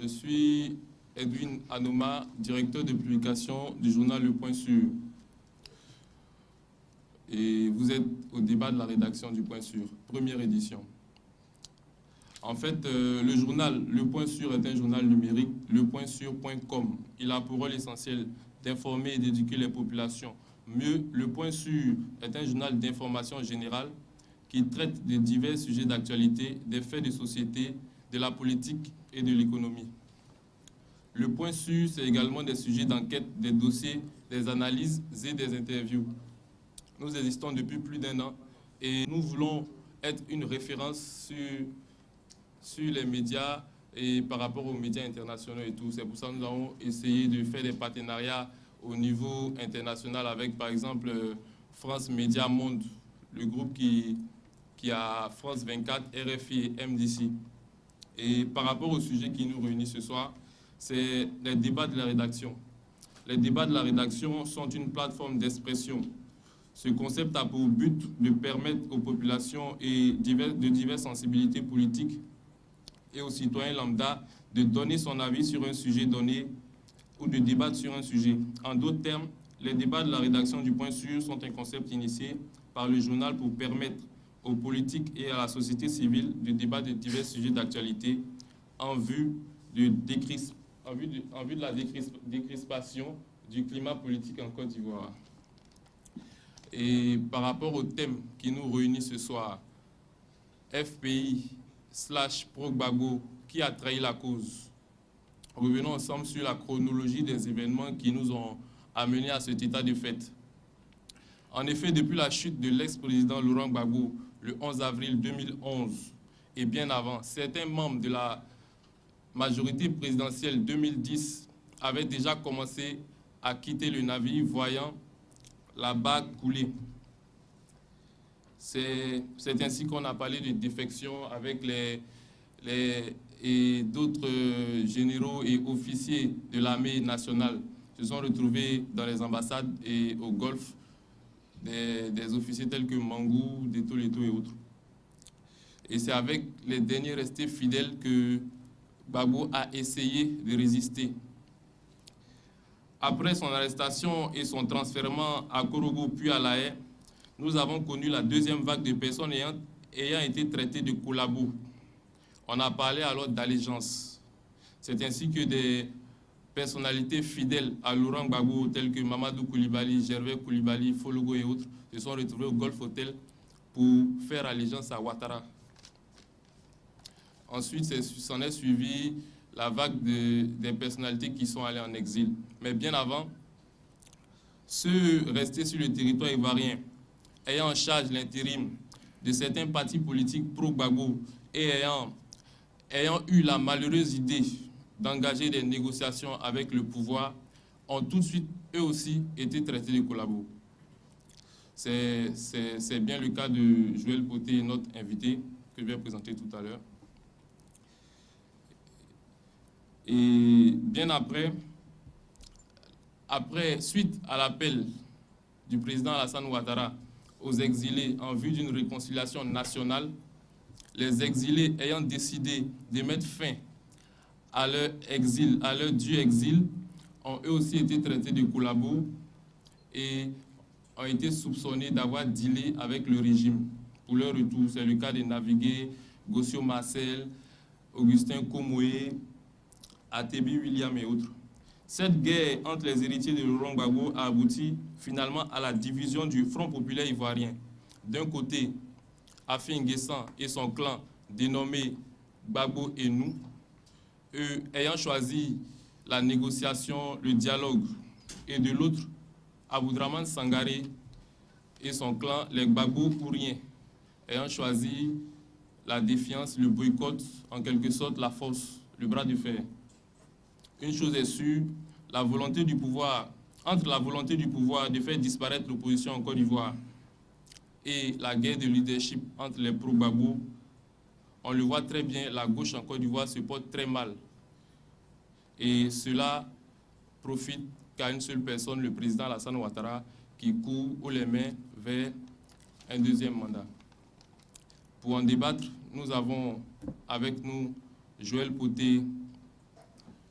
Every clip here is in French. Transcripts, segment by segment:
Je suis Edwin Anoma, directeur de publication du journal Le Point Sûr. Et vous êtes au débat de la rédaction du Point Sûr, première édition. En fait, le journal Le Point Sûr est un journal numérique, lepointsur.com. Il a pour rôle essentiel d'informer et d'éduquer les populations. Mieux, Le Point Sûr est un journal d'information générale qui traite de divers sujets d'actualité, des faits de société, de la politique et de l'économie. Le Point Sûr, c'est également des sujets d'enquête, des dossiers, des analyses et des interviews. Nous existons depuis plus d'1 an et nous voulons être une référence sur les médias et par rapport aux médias internationaux et tout. C'est pour ça que nous avons essayé de faire des partenariats au niveau international avec, par exemple, France Média Monde, le groupe qui a France 24, RFI et MDC. Et par rapport au sujet qui nous réunit ce soir, c'est les débats de la rédaction. Les débats de la rédaction sont une plateforme d'expression. Ce concept a pour but de permettre aux populations et de diverses sensibilités politiques et aux citoyens lambda de donner son avis sur un sujet donné ou de débattre sur un sujet. En d'autres termes, les débats de la rédaction du Point Sûr sont un concept initié par le journal pour permettre aux politiques et à la société civile de débattre de divers sujets d'actualité en vue de la décrispation du climat politique en Côte d'Ivoire. Et par rapport au thème qui nous réunit ce soir, FPI/Pro-Gbagbo, qui a trahi la cause? Revenons ensemble sur la chronologie des événements qui nous ont amenés à cet état de fait. En effet, depuis la chute de l'ex-président Laurent Gbagbo le 11 avril 2011 et bien avant, certains membres de la majorité présidentielle 2010 avaient déjà commencé à quitter le navire voyant la barque couler. C'est ainsi qu'on a parlé de défection avec d'autres généraux et officiers de l'armée nationale se sont retrouvés dans les ambassades et au Golfe, des officiers tels que Mangou, Deto Leto et autres. Et c'est avec les derniers restés fidèles que Gbagbo a essayé de résister. Après son arrestation et son transfèrement à Korogo puis à La Haye, nous avons connu la deuxième vague de personnes ayant été traitées de collabos. On a parlé alors d'allégeance. C'est ainsi que des personnalités fidèles à Laurent Gbagbo, telles que Mamadou Koulibaly, Gervais Koulibaly, Fologo et autres, se sont retrouvés au Golf Hotel pour faire allégeance à Ouattara. Ensuite, s'en est suivi la vague des personnalités qui sont allées en exil. Mais bien avant, ceux restés sur le territoire ivoirien, ayant en charge l'intérim de certains partis politiques pro-Gbagbo et ayant eu la malheureuse idée d'engager des négociations avec le pouvoir, ont tout de suite, eux aussi, été traités de collabos. C'est bien le cas de Joël Poté, notre invité, que je vais présenter tout à l'heure. Et bien suite à l'appel du président Alassane Ouattara aux exilés en vue d'une réconciliation nationale, les exilés ayant décidé de mettre fin à leur exil, à leur dû exil, ont eux aussi été traités de collabos et ont été soupçonnés d'avoir dealé avec le régime pour leur retour. C'est le cas de Navigué, Gossio Marcel, Augustin Komoé, Atebi William et autres. Cette guerre entre les héritiers de Laurent Gbagbo a abouti finalement à la division du Front populaire ivoirien. D'un côté, Afin N'Guessan et son clan dénommé Gbagbo et nous, eux ayant choisi la négociation, le dialogue, et de l'autre, Aboudraman Sangaré et son clan, les Gbagbo ou rien, ayant choisi la défiance, le boycott, en quelque sorte la force, le bras de fer. Une chose est sûre, entre la volonté du pouvoir de faire disparaître l'opposition en Côte d'Ivoire et la guerre de leadership entre les pro-Gbagbo, on le voit très bien, la gauche en Côte d'Ivoire se porte très mal. Et cela profite qu'à une seule personne, le président Alassane Ouattara, qui court haut les mains vers un deuxième mandat. Pour en débattre, nous avons avec nous Joël Poté,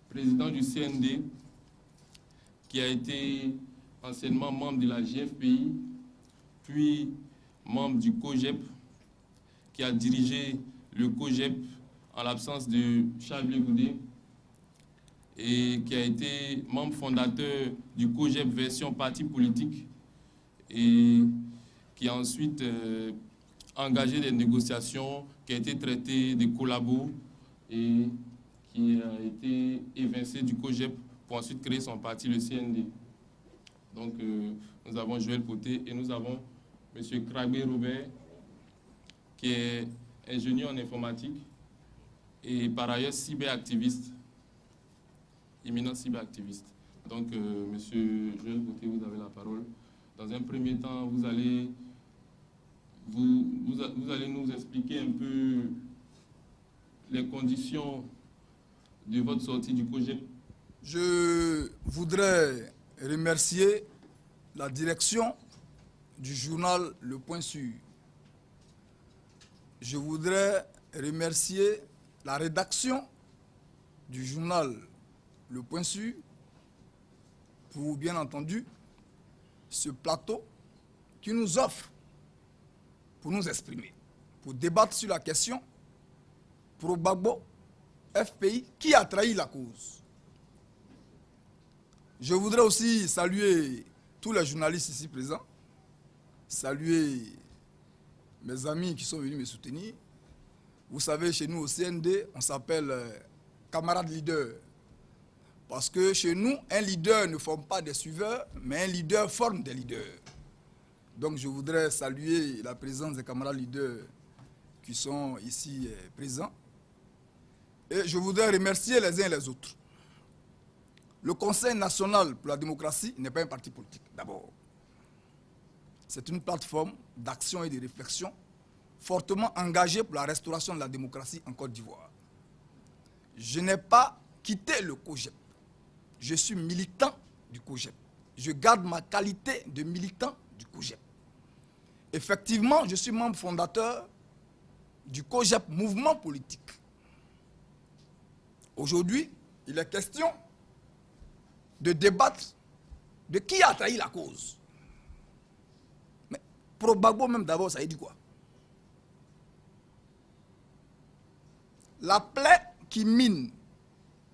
président du CND, qui a été anciennement membre de la GFPI, puis membre du COGEP, qui a dirigé le COGEP en l'absence de Charles Blé Goudé, et qui a été membre fondateur du COGEP version parti politique, et qui a ensuite engagé des négociations, qui a été traité des collabos et qui a été évincé du COGEP pour ensuite créer son parti, le CND. Donc, nous avons Joël Poté et nous avons M. Kragbe Robert, qui est ingénieur en informatique et par ailleurs cyberactiviste, éminent cyberactiviste. Donc, M. Joël Poté, vous avez la parole. Dans un premier temps, vous allez nous expliquer un peu les conditions de votre sortie du COGEP. Je voudrais remercier la direction du journal Le Point Sûr. Je voudrais remercier la rédaction du journal Le Point Sûr pour, bien entendu, ce plateau qui nous offre pour nous exprimer, pour débattre sur la question Pro-Gbagbo, FPI, qui a trahi la cause. Je voudrais aussi saluer tous les journalistes ici présents, saluer mes amis qui sont venus me soutenir. Vous savez, chez nous au CND, on s'appelle camarades leaders. Parce que chez nous, un leader ne forme pas des suiveurs, mais un leader forme des leaders. Donc je voudrais saluer la présence des camarades leaders qui sont ici présents. Et je voudrais remercier les uns et les autres. Le Conseil national pour la démocratie n'est pas un parti politique, d'abord. C'est une plateforme d'action et de réflexion fortement engagée pour la restauration de la démocratie en Côte d'Ivoire. Je n'ai pas quitté le COGEP. Je suis militant du COGEP. Je garde ma qualité de militant du COGEP. Effectivement, je suis membre fondateur du COGEP mouvement politique. Aujourd'hui, il est question de débattre de qui a trahi la cause. Mais Pro-Gbagbo même d'abord, ça veut dire quoi? La plaie qui mine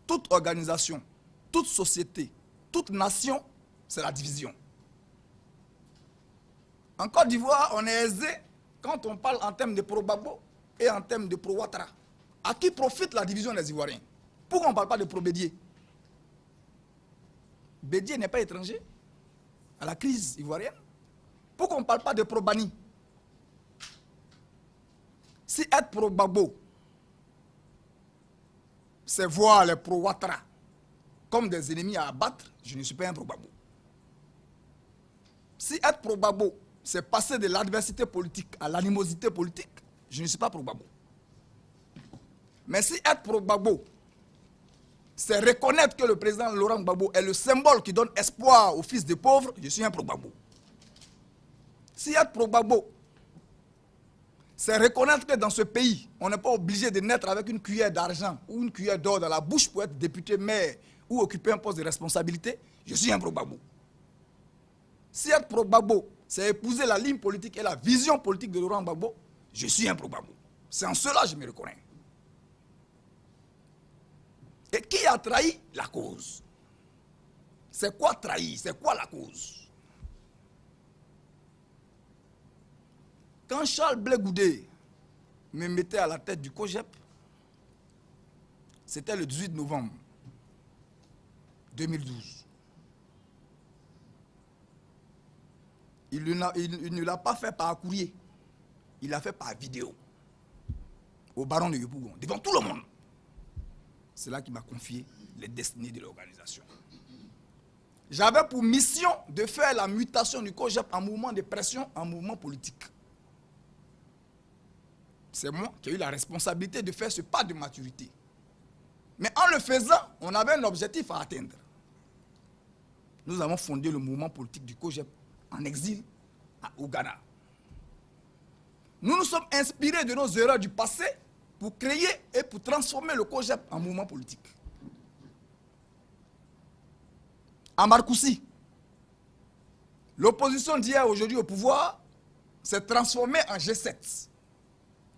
toute organisation, toute société, toute nation, c'est la division. En Côte d'Ivoire, on est aisé quand on parle en termes de Pro-Gbagbo et en termes de Pro-Ouattara. À qui profite la division des Ivoiriens? Pourquoi on ne parle pas de Pro-Bédié? Bédié n'est pas étranger à la crise ivoirienne. Pourquoi on ne parle pas de Pro-Bani? Si être Pro-Gbagbo, c'est voir les Pro-Ouattara comme des ennemis à abattre, je ne suis pas un Pro-Gbagbo. Si être Pro-Gbagbo, c'est passer de l'adversité politique à l'animosité politique, je ne suis pas Pro-Gbagbo. Mais si être Pro-Gbagbo, c'est reconnaître que le président Laurent Gbagbo est le symbole qui donne espoir aux fils des pauvres, je suis un Pro-Gbagbo. Si être Pro-Gbagbo, c'est reconnaître que dans ce pays, on n'est pas obligé de naître avec une cuillère d'argent ou une cuillère d'or dans la bouche pour être député, maire ou occuper un poste de responsabilité, je suis un Pro-Gbagbo. Si être Pro-Gbagbo, c'est épouser la ligne politique et la vision politique de Laurent Gbagbo, je suis un Pro-Gbagbo. C'est en cela que je me reconnais. Et qui a trahi la cause? C'est quoi trahir? C'est quoi la cause? Quand Charles Blé Goudé me mettait à la tête du COGEP, c'était le 18 novembre 2012. Il ne l'a pas fait par courrier, il l'a fait par vidéo au baron de Yopougon, devant tout le monde. C'est là qu'il m'a confié les destinées de l'organisation. J'avais pour mission de faire la mutation du COGEP en mouvement de pression, en mouvement politique. C'est moi qui ai eu la responsabilité de faire ce pas de maturité. Mais en le faisant, on avait un objectif à atteindre. Nous avons fondé le mouvement politique du COGEP en exil au Ghana. Nous nous sommes inspirés de nos erreurs du passé pour créer et pour transformer le COGEP en mouvement politique. à Marcoussis. L'opposition d'hier aujourd'hui au pouvoir s'est transformée en G7.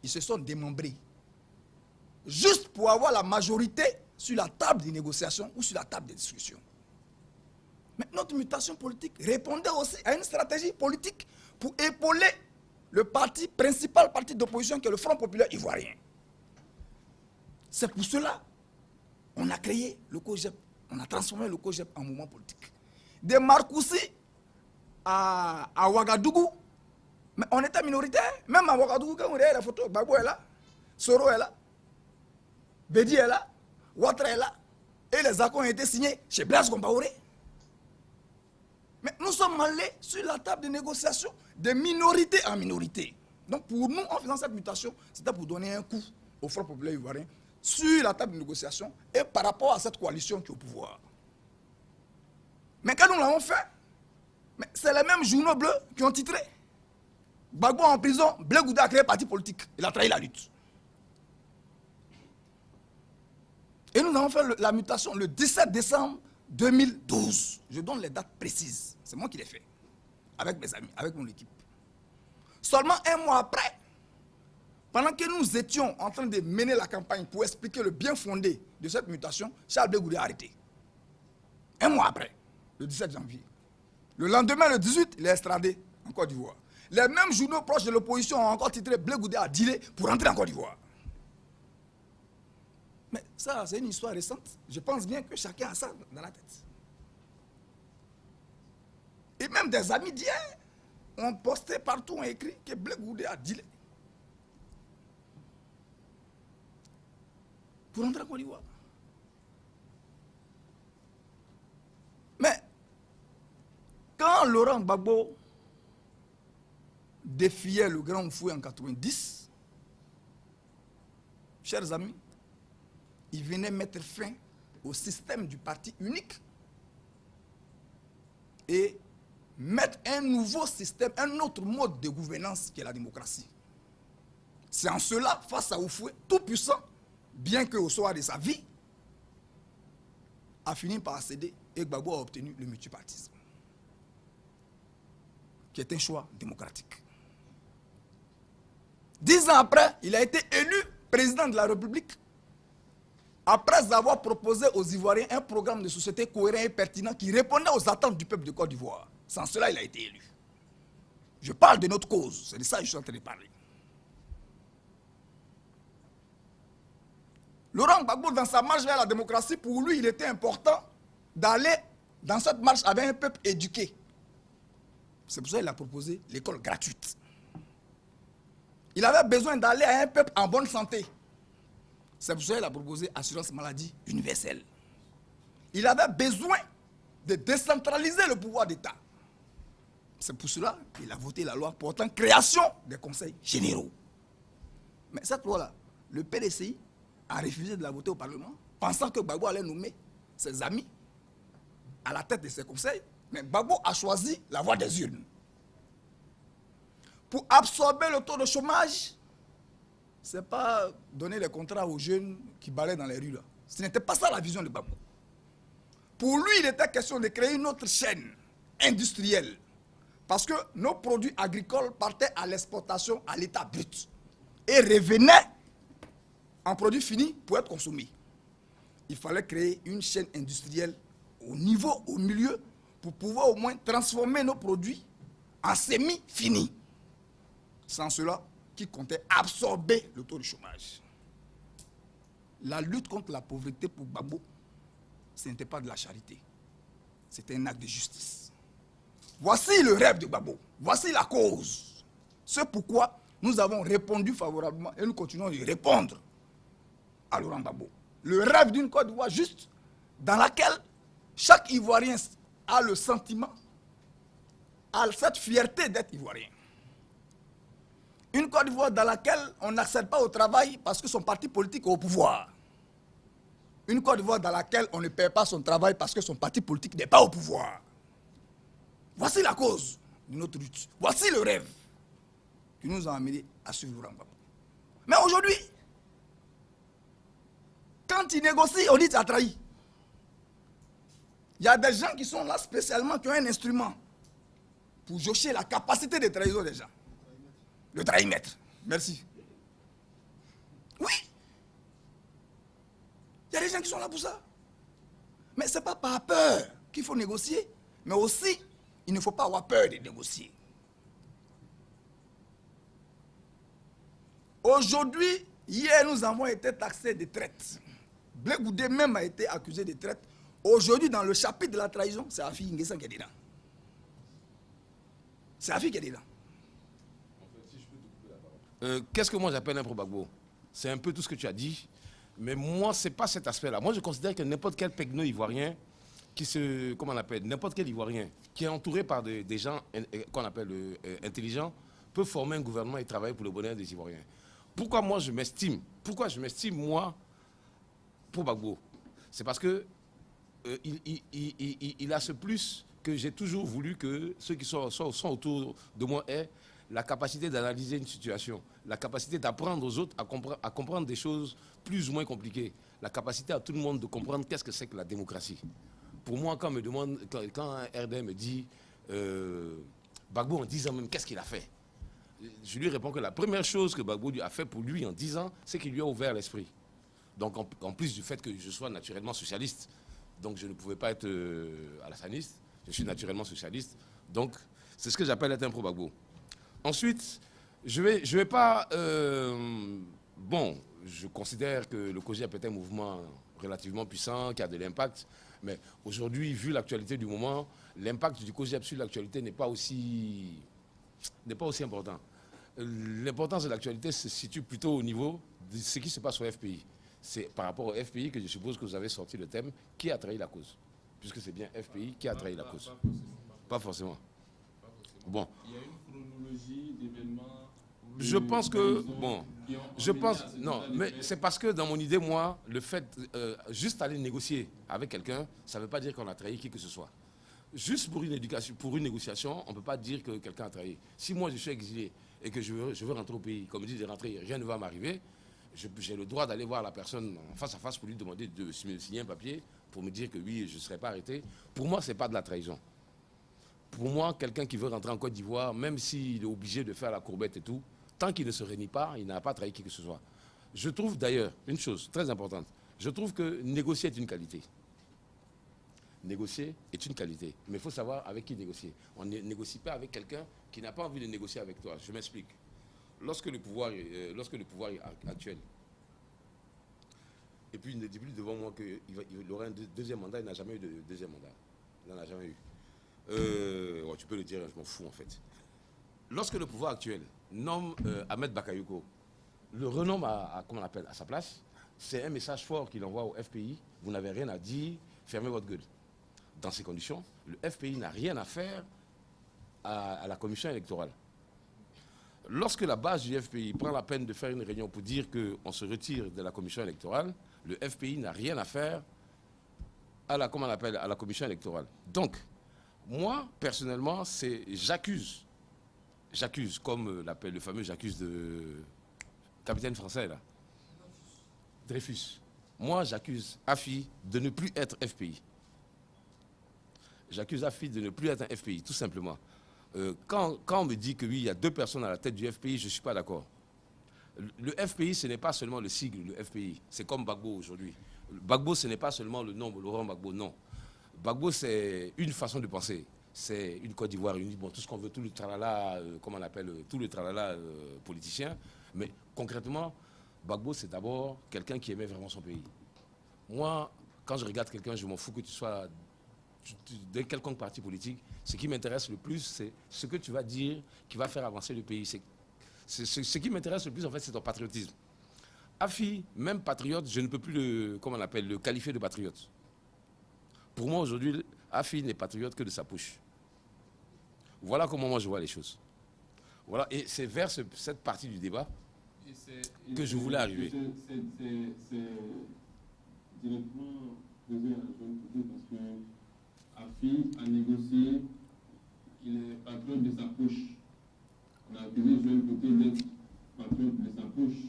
Ils se sont démembrés. Juste pour avoir la majorité sur la table des négociations ou sur la table des discussions. Mais notre mutation politique répondait aussi à une stratégie politique pour épauler le principal parti d'opposition qui est le Front populaire ivoirien. C'est pour cela qu'on a créé le COGEP. On a transformé le COGEP en mouvement politique. De Marcoussis à Ouagadougou, mais on était minoritaire. Même à Ouagadougou, quand on regarde la photo, Gbagbo est là, Soro est là, Bedi est là, Ouattara est là. Et les accords ont été signés chez Blaise Compaoré. Mais nous sommes allés sur la table de négociation de minorité en minorité. Donc pour nous, en faisant cette mutation, c'était pour donner un coup au Front populaire ivoirien sur la table de négociation et par rapport à cette coalition qui est au pouvoir. Mais quand nous l'avons fait, c'est les mêmes journaux bleus qui ont titré. Gbagbo en prison, Blé Goudé a créé un parti politique. Il a trahi la lutte. Et nous avons fait la mutation le 17 décembre 2012. Je donne les dates précises. C'est moi qui l'ai fait. Avec mes amis, avec mon équipe. Seulement un mois après, pendant que nous étions en train de mener la campagne pour expliquer le bien fondé de cette mutation, Charles Blé Goudé a arrêté. Un mois après, le 17 janvier. Le lendemain, le 18, il est extradé en Côte d'Ivoire. Les mêmes journaux proches de l'opposition ont encore titré Blé Goudé a dealé pour entrer en Côte d'Ivoire. Mais ça, c'est une histoire récente. Je pense bien que chacun a ça dans la tête. Et même des amis d'hier ont posté partout, ont écrit que Blé Goudé a dealé pour entrer en Côte d'Ivoire. Mais quand Laurent Gbagbo défiait le Grand Fouet en 90, chers amis, il venait mettre fin au système du parti unique et mettre un nouveau système, un autre mode de gouvernance qui est la démocratie. C'est en cela, face à Oufoué, tout puissant, bien qu'au soir de sa vie, a fini par céder et Gbagbo a obtenu le multipartisme, qui est un choix démocratique. 10 ans après, il a été élu président de la République après avoir proposé aux Ivoiriens un programme de société cohérent et pertinent qui répondait aux attentes du peuple de Côte d'Ivoire. Sans cela, il a été élu. Je parle de notre cause, c'est de ça que je suis en train de parler. Laurent Gbagbo, dans sa marche vers la démocratie, pour lui, il était important d'aller dans cette marche avec un peuple éduqué. C'est pour ça qu'il a proposé l'école gratuite. Il avait besoin d'aller à un peuple en bonne santé. C'est pour ça qu'il a proposé assurance maladie universelle. Il avait besoin de décentraliser le pouvoir d'État. C'est pour cela qu'il a voté la loi portant création des conseils généraux. Mais cette loi-là, le PDCI a refusé de la voter au Parlement, pensant que Gbagbo allait nommer ses amis à la tête de ces conseils. Mais Gbagbo a choisi la voie des urnes. Pour absorber le taux de chômage, ce n'est pas donner des contrats aux jeunes qui balaient dans les rues là. Ce n'était pas ça la vision de Gbagbo. Pour lui, il était question de créer une autre chaîne industrielle. Parce que nos produits agricoles partaient à l'exportation à l'état brut et revenaient en produits finis pour être consommés. Il fallait créer une chaîne industrielle au niveau, au milieu, pour pouvoir au moins transformer nos produits en semi-finis. Sans cela, qui comptait absorber le taux de chômage. La lutte contre la pauvreté pour Gbagbo, ce n'était pas de la charité. C'était un acte de justice. Voici le rêve de Gbagbo. Voici la cause. C'est pourquoi nous avons répondu favorablement et nous continuons de répondre à Laurent Gbagbo. Le rêve d'une Côte d'Ivoire juste dans laquelle chaque Ivoirien a le sentiment, a cette fierté d'être Ivoirien. Une Côte d'Ivoire dans laquelle on n'accède pas au travail parce que son parti politique est au pouvoir. Une Côte d'Ivoire dans laquelle on ne paie pas son travail parce que son parti politique n'est pas au pouvoir. Voici la cause de notre lutte. Voici le rêve qui nous a amenés à suivre Laurent Gbagbo. Mais aujourd'hui, quand il négocie, on dit qu'il a trahi. Il y a des gens qui sont là spécialement, qui ont un instrument pour jauger la capacité de trahison des gens. Le trahimètre. Merci. Oui. Il y a des gens qui sont là pour ça. Mais ce n'est pas par peur qu'il faut négocier, mais aussi, il ne faut pas avoir peur de négocier. Aujourd'hui, hier, nous avons été taxés de traite. Blé Goudé même a été accusé de traite. Aujourd'hui, dans le chapitre de la trahison, c'est Afi Nguessan qui est dedans. C'est Afi qui est dedans. Qu'est-ce que moi j'appelle un pro-Gbagbo? C'est un peu tout ce que tu as dit. Mais moi, ce n'est pas cet aspect-là. Moi, je considère que n'importe quel pegno ivoirien comment on appelle, n'importe quel ivoirien qui est entouré par des gens qu'on appelle intelligents peut former un gouvernement et travailler pour le bonheur des Ivoiriens. Pourquoi moi je m'estime moi pour Gbagbo? C'est parce que il a ce plus que j'ai toujours voulu que ceux qui sont autour de moi aient la capacité d'analyser une situation, la capacité d'apprendre aux autres à comprendre des choses plus ou moins compliquées, la capacité à tout le monde de comprendre qu'est-ce que c'est que la démocratie. Pour moi, quand un RD me dit Gbagbo en 10 ans même, qu'est-ce qu'il a fait? Je lui réponds que la première chose que Gbagbo a fait pour lui en 10 ans, c'est qu'il lui a ouvert l'esprit. Donc en plus du fait que je sois naturellement socialiste, donc je ne pouvais pas être alassaniste, je suis naturellement socialiste, donc c'est ce que j'appelle être un pro-Gbagbo. Ensuite, je vais pas... bon, je considère que le COJEP est un mouvement relativement puissant, qui a de l'impact, mais aujourd'hui, vu l'actualité du moment, l'impact du COJEP sur l'actualité n'est pas aussi important. L'importance de l'actualité se situe plutôt au niveau de ce qui se passe au FPI. C'est par rapport au FPI que je suppose que vous avez sorti le thème qui a trahi la cause. Puisque c'est bien FPI qui a trahi la cause. Pas forcément. Bon. Il y a une chronologie d'événements. Je pense que, non, mais c'est parce que dans mon idée, moi, le fait, juste aller négocier avec quelqu'un, ça ne veut pas dire qu'on a trahi qui que ce soit. Juste pour une négociation, on ne peut pas dire que quelqu'un a trahi. Si moi je suis exilé et que je veux rentrer au pays, comme dit de rentrer, rien ne va m'arriver, j'ai le droit d'aller voir la personne en face à face pour lui demander de signer un papier pour me dire que oui, je ne serai pas arrêté. Pour moi, ce n'est pas de la trahison. Pour moi, quelqu'un qui veut rentrer en Côte d'Ivoire, même s'il est obligé de faire la courbette et tout, tant qu'il ne se réunit pas, il n'a pas trahi qui que ce soit. Je trouve d'ailleurs une chose très importante. Je trouve que négocier est une qualité. Négocier est une qualité. Mais il faut savoir avec qui négocier. On ne négocie pas avec quelqu'un qui n'a pas envie de négocier avec toi. Je m'explique. Lorsque le pouvoir est actuel, et puis il ne dit plus devant moi qu'il aura un deuxième mandat, il n'a jamais eu de deuxième mandat. Il n'en a jamais eu. Tu peux le dire, je m'en fous en fait. Lorsque le pouvoir actuel nomme Ahmed Bakayoko, le renomme à sa place, c'est un message fort qu'il envoie au FPI. Vous n'avez rien à dire, fermez votre gueule. Dans ces conditions, le FPI n'a rien à faire à la commission électorale. Lorsque la base du FPI prend la peine de faire une réunion pour dire qu'on se retire de la commission électorale, le FPI n'a rien à faire à la commission électorale. Donc, moi, personnellement, j'accuse, comme l'appelle le fameux j'accuse de capitaine français, là, Dreyfus. Moi, j'accuse Afi de ne plus être FPI. J'accuse Afi de ne plus être un FPI, tout simplement. Quand on me dit que oui, il y a 2 personnes à la tête du FPI, je ne suis pas d'accord. Le FPI, ce n'est pas seulement le sigle, le FPI. C'est comme Gbagbo aujourd'hui. Gbagbo, ce n'est pas seulement le nom, Laurent Gbagbo, non. Gbagbo, c'est une façon de penser. C'est une Côte d'Ivoire unie, bon, tout ce qu'on veut, tout le tralala, tout le tralala politicien. Mais concrètement, Gbagbo, c'est d'abord quelqu'un qui aimait vraiment son pays. Moi, quand je regarde quelqu'un, je m'en fous que tu sois de quelconque parti politique. Ce qui m'intéresse le plus, c'est ce que tu vas dire qui va faire avancer le pays. Ce qui m'intéresse le plus, en fait, c'est ton patriotisme. Afi, même patriote, je ne peux plus le qualifier de patriote. Pour moi, aujourd'hui, Afi n'est patriote que de sa poche. Voilà comment moi je vois les choses. Voilà, et c'est vers cette partie du débat que je voulais arriver. C'est directement posé à Joël Côté parce que Afi a négocié, il est patriote de sa poche. On a accusé Joël Côté d'être patriote de sa poche.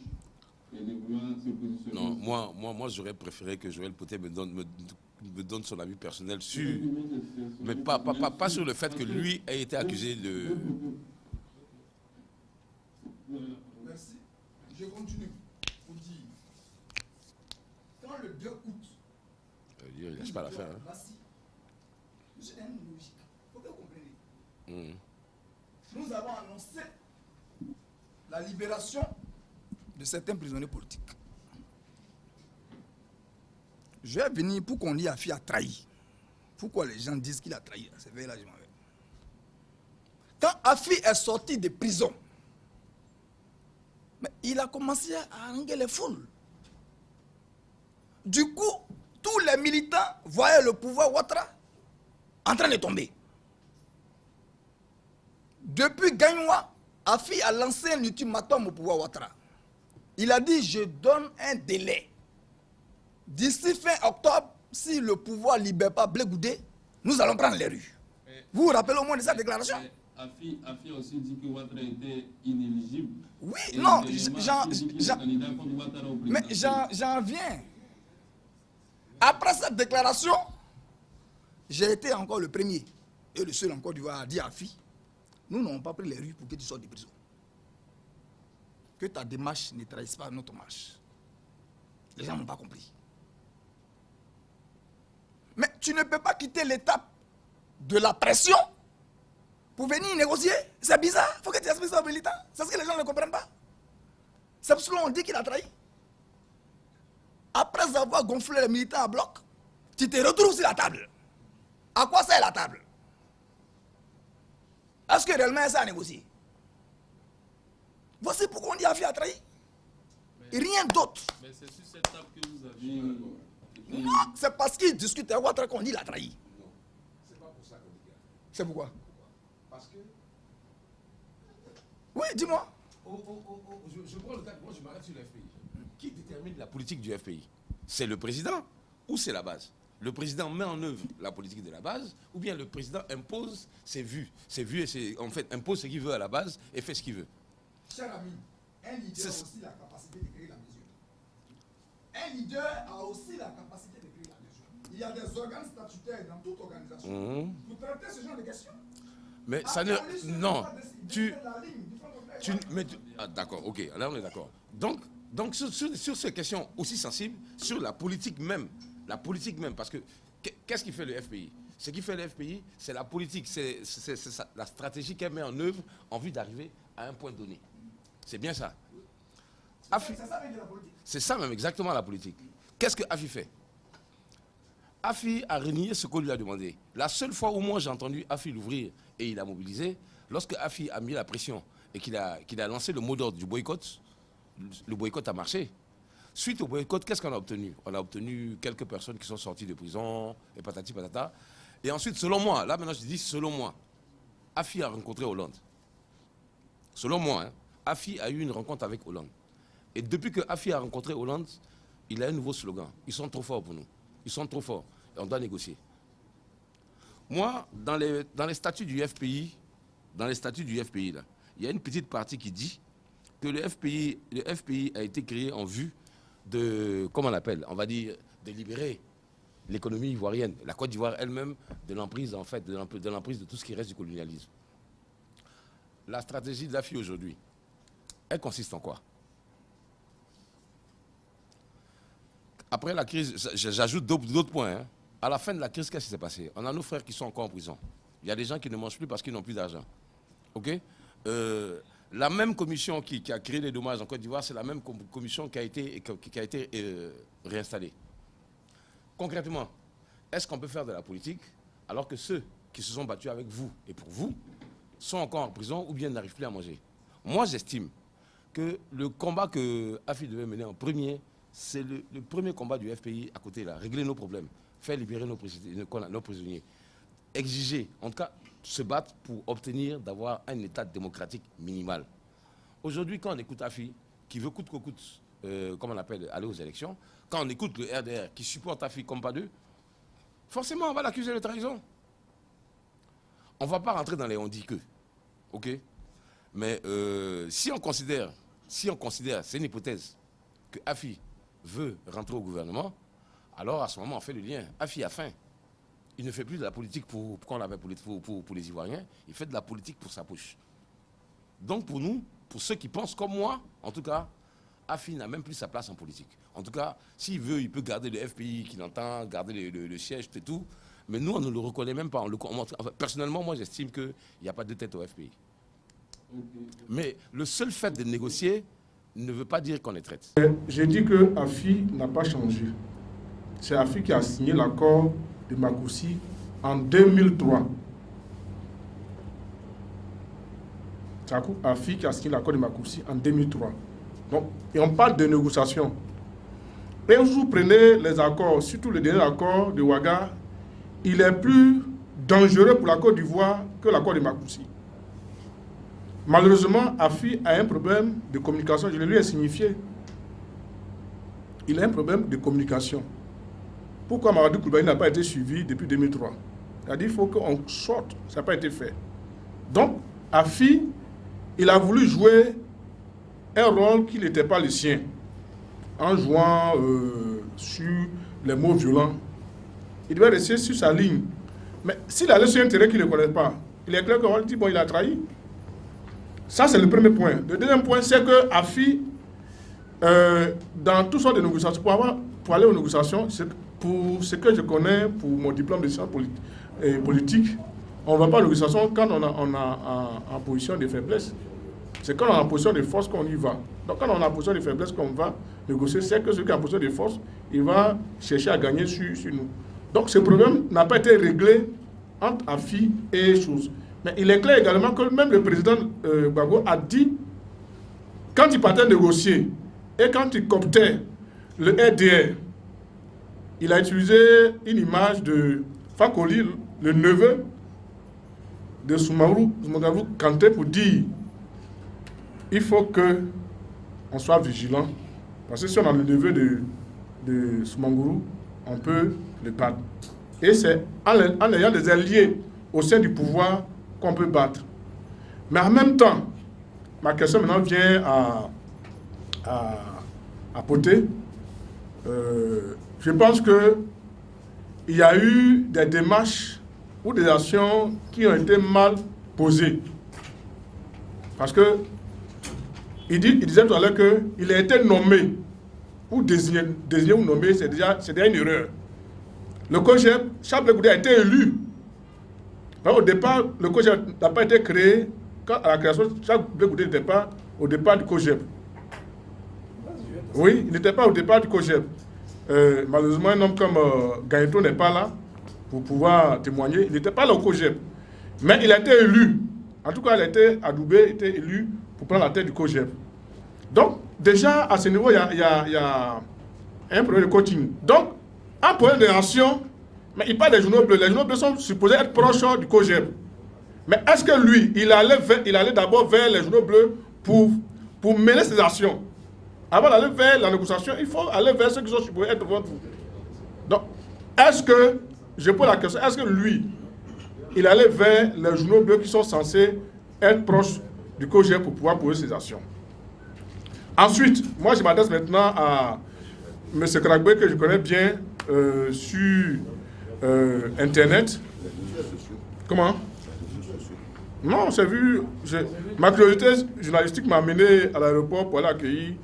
et ne voulant se positionner. Non, moi j'aurais préféré que Joël Poté me donne son avis personnel sur... Mais pas sur le fait que lui ait été accusé de... Merci. Je continue pour dire. Quand le 2 août, Il ne lâche pas l'affaire. Hein. Monsieur est logique. Il faut que vous compreniez. Nous avons annoncé la libération de certains prisonniers politiques. Je vais venir pour qu'on dise Afi a trahi. Pourquoi les gens disent qu'il a trahi? C'est vrai, là, je m'en vais. Quand Afi est sorti de prison, mais il a commencé à haranguer les foules. Du coup, tous les militants voyaient le pouvoir Ouattara en train de tomber. Depuis Gagnoua, Afi a lancé un ultimatum au pouvoir Ouattara. Il a dit, je donne un délai. D'ici fin octobre, si le pouvoir ne libère pas Blé Goudé, nous allons prendre les rues. Vous vous rappelez au moins de sa déclaration? Afi a aussi dit que Ouattara était inéligible. Oui, non, j'en viens. Après cette déclaration, j'ai été encore le premier et le seul en Côte d'Ivoire à dire à Afi, nous n'avons pas pris les rues pour que tu sortes de prison. Que ta démarche ne trahisse pas notre marche. Les gens n'ont pas compris. Mais tu ne peux pas quitter l'étape de la pression pour venir négocier. C'est bizarre. Il faut que tu expliques ça aux militants. C'est ce que les gens ne comprennent pas. C'est parce qu'on dit qu'il a trahi. Après avoir gonflé les militants à bloc, tu te retrouves sur la table. À quoi sert la table? Est-ce que réellement ça a négocié? Voici pourquoi on dit Afi a trahi. Rien d'autre. Mais c'est sur cette table que vous avez... Non, c'est parce qu'il discute avec Ouattara qu'on dit qu'il a trahi. Non, c'est pas pour ça qu'on dit. C'est pourquoi? Parce que... Oui, dis-moi. Je prends le cas, moi je m'arrête sur le FPI. Qui détermine la politique du FPI? C'est le président ou c'est la base? Le président met en œuvre la politique de la base, ou bien le président impose ses vues et en fait impose ce qu'il veut à la base et fait ce qu'il veut. Cher ami, un leader a aussi la capacité de créer la mesure. Un leader a aussi la capacité de créer la mesure. Il y a des organes statutaires dans toute organisation. Vous traitez ce genre de questions. Mais ça ne... Non. Ah, d'accord, ok, alors on est d'accord. Donc sur ces questions aussi sensibles, sur la politique même, parce que qu'est-ce qui fait le FPI? Ce qui fait le FPI, c'est la politique, c'est la stratégie qu'elle met en œuvre en vue d'arriver à un point donné. C'est bien ça. C'est ça même exactement la politique. Qu'est-ce que Afi fait? Afi a renié ce qu'on lui a demandé. La seule fois où moi j'ai entendu Afi l'ouvrir et il a mobilisé, lorsque Afi a mis la pression et qu'il a lancé le mot d'ordre du boycott, le boycott a marché. Suite au boycott, qu'est-ce qu'on a obtenu? On a obtenu quelques personnes qui sont sorties de prison, et patati patata. Et ensuite, selon moi, là maintenant je dis selon moi, Afi a rencontré Hollande. Selon moi, hein, Afi a eu une rencontre avec Hollande. Et depuis que Afi a rencontré Hollande, il a un nouveau slogan. Ils sont trop forts pour nous. Ils sont trop forts. Et on doit négocier. Moi, dans les statuts du FPI, là, il y a une petite partie qui dit que le FPI a été créé en vue de, comment on appelle, on va dire, de libérer l'économie ivoirienne, la Côte d'Ivoire elle-même, de l'emprise en fait, de l'emprise de tout ce qui reste du colonialisme. La stratégie de l'AFI aujourd'hui, elle consiste en quoi? Après la crise, j'ajoute d'autres points. Hein. À la fin de la crise, qu'est-ce qui s'est passé? On a nos frères qui sont encore en prison. Il y a des gens qui ne mangent plus parce qu'ils n'ont plus d'argent. Ok? La même commission qui a créé les dommages en Côte d'Ivoire, c'est la même commission qui a été réinstallée. Concrètement, est-ce qu'on peut faire de la politique alors que ceux qui se sont battus avec vous et pour vous sont encore en prison ou bien n'arrivent plus à manger? Moi, j'estime que le combat que Afi devait mener en premier, c'est le premier combat du FPI à côté, là. Régler nos problèmes, faire libérer nos prisonniers, exiger, en tout cas, se battre pour obtenir d'avoir un état démocratique minimal. Aujourd'hui, quand on écoute Afi, qui veut coûte que coûte, comme on appelle, aller aux élections, quand on écoute le RDR qui supporte Afi comme pas deux, forcément, on va l'accuser de trahison. On ne va pas rentrer dans les on dit que. OK? Mais si on considère, c'est une hypothèse, que Afi veut rentrer au gouvernement, alors à ce moment on fait le lien. Afi a faim. Il ne fait plus de la politique pour les Ivoiriens, il fait de la politique pour sa poche. Donc pour nous, pour ceux qui pensent comme moi, en tout cas, Afi n'a même plus sa place en politique. En tout cas, s'il veut, il peut garder le FPI qu'il entend, garder le siège et tout. Mais nous, on ne le reconnaît même pas. Personnellement, moi, j'estime qu'il n'y a pas de tête au FPI. Mais le seul fait de négocier ne veut pas dire qu'on est traite. J'ai dit que Afi n'a pas changé. C'est Afi qui a signé l'accord de Makoussi en 2003. C'est Afi qui a signé l'accord de Makoussi en 2003. Donc, et on parle de négociation. Et vous prenez les accords, surtout le dernier accord de Ouaga, il est plus dangereux pour la Côte d'Ivoire que l'accord de Makoussi. Malheureusement, Afi a un problème de communication. Je le lui ai signifié. Il a un problème de communication. Pourquoi Mamadou Koulibaly n'a pas été suivi depuis 2003? C'est-à-dire qu'il faut qu'on sorte. Ça n'a pas été fait. Donc, Afi, il a voulu jouer un rôle qui n'était pas le sien, en jouant sur les mots violents. Il devait rester sur sa ligne. Mais s'il a laissé un intérêt qu'il ne connaît pas, il est clair qu'on dit, bon, il a trahi. Ça, c'est le premier point. Le deuxième point, c'est que Afi, dans tout sortes de négociations, pour aller aux négociations, pour ce que je connais, pour mon diplôme de sciences politiques, on ne va pas aux négociations quand on est en position de faiblesse. C'est quand on est en position de force qu'on y va. Donc quand on est en position de faiblesse qu'on va négocier, c'est que celui qui est en position de force, il va chercher à gagner sur nous. Donc ce problème n'a pas été réglé entre Afi et chose. Mais il est clair également que même le président Gbagbo a dit, quand il partait négocier et quand il cooptait le RDR, il a utilisé une image de Fakoli, le neveu de Soumaoro Kanté, pour dire il faut qu'on soit vigilant, parce que si on a le neveu de Soumaoro, on peut le battre. Et c'est en ayant des alliés au sein du pouvoir qu'on peut battre. Mais en même temps, ma question maintenant vient à Poté. Je pense qu'il y a eu des démarches ou des actions qui ont été mal posées. Parce que il disait tout à l'heure qu'il a été nommé ou désigné ou nommé, c'est déjà une erreur. Le COGEP, Charles Blé Goudé a été élu. Au départ, le COGEP n'a pas été créé quand à la création, Charles Blé Goudé n'était pas au départ du COGEP. Oui, il n'était pas au départ du COGEP. Malheureusement, un homme comme Gaëto n'est pas là pour pouvoir témoigner. Il n'était pas là au COGEP. Mais il a été élu. En tout cas, il a été adoubé, il a été élu pour prendre la tête du COGEP. Donc, déjà, à ce niveau, il y a un problème de coaching. Donc, un problème de nation, mais il parle des journaux bleus. Les journaux bleus sont supposés être proches du COGEP. Mais est-ce que lui, il allait d'abord vers les journaux bleus pour mener ses actions? Avant d'aller vers la négociation, il faut aller vers ceux qui sont supposés être devant vous. Donc, est-ce que, je pose la question, est-ce que lui, il allait vers les journaux bleus qui sont censés être proches du COGEP pour pouvoir poser ses actions? Ensuite, moi je m'adresse maintenant à M. Kragbe, que je connais bien sur Internet. Comment? Non, c'est vu. Ma curiosité journalistique m'a amené à l'aéroport pour aller accueillir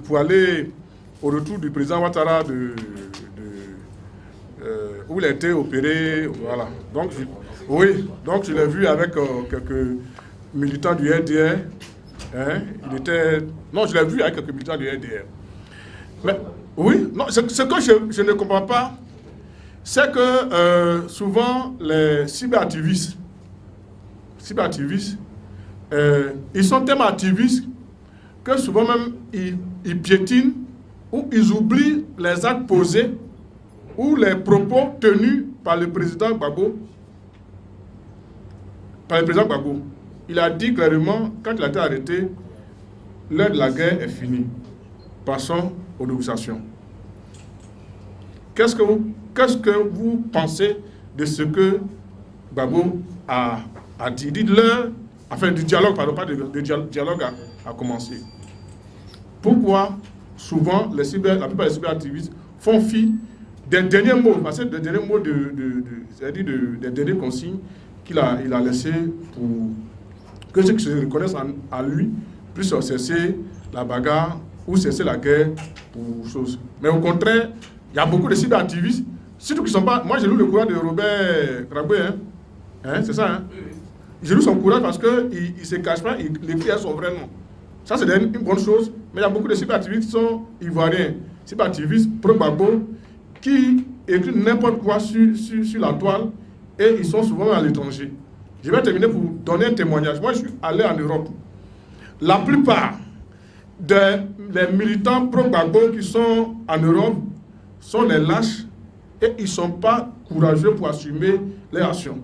pour aller au retour du président Ouattara où il a été opéré. Voilà. Donc, je l'ai vu avec quelques militants du RDR. Hein, non, je l'ai vu avec quelques militants du RDR. Mais oui, non, ce que je ne comprends pas, c'est que souvent les cyberactivistes, ils sont tellement activistes que souvent même ils piétinent ou ils oublient les actes posés ou les propos tenus par le président Gbagbo. Il a dit clairement, quand il a été arrêté, l'heure de la guerre est finie. Passons aux négociations. Qu'est-ce que vous pensez de ce que Gbagbo a dit? Dites-le, enfin du dialogue, pardon, pas de dialogue a commencé. pourquoi souvent la plupart des cyberactivistes font fi des derniers mots, parce que des derniers mots c'est-à-dire des dernières consignes qu'il a laissées pour que ceux qui se reconnaissent en lui puissent cesser la bagarre ou cesser la guerre pour choses. Mais au contraire, il y a beaucoup de cyberactivistes, surtout qui ne sont pas... Moi, j'ai lu le courage de Robert Krabbe, c'est ça, hein? J'ai lu son courage parce qu'il ne se cache pas, il écrit à son vrai nom. Ça, c'est une bonne chose, mais il y a beaucoup de cyberactivistes qui sont ivoiriens, cyberactivistes pro-Gbagbo, qui écrivent n'importe quoi sur la toile et ils sont souvent à l'étranger. Je vais terminer pour donner un témoignage. Moi, je suis allé en Europe. La plupart des militants pro-Gbagbo qui sont en Europe sont des lâches et ils ne sont pas courageux pour assumer leurs actions.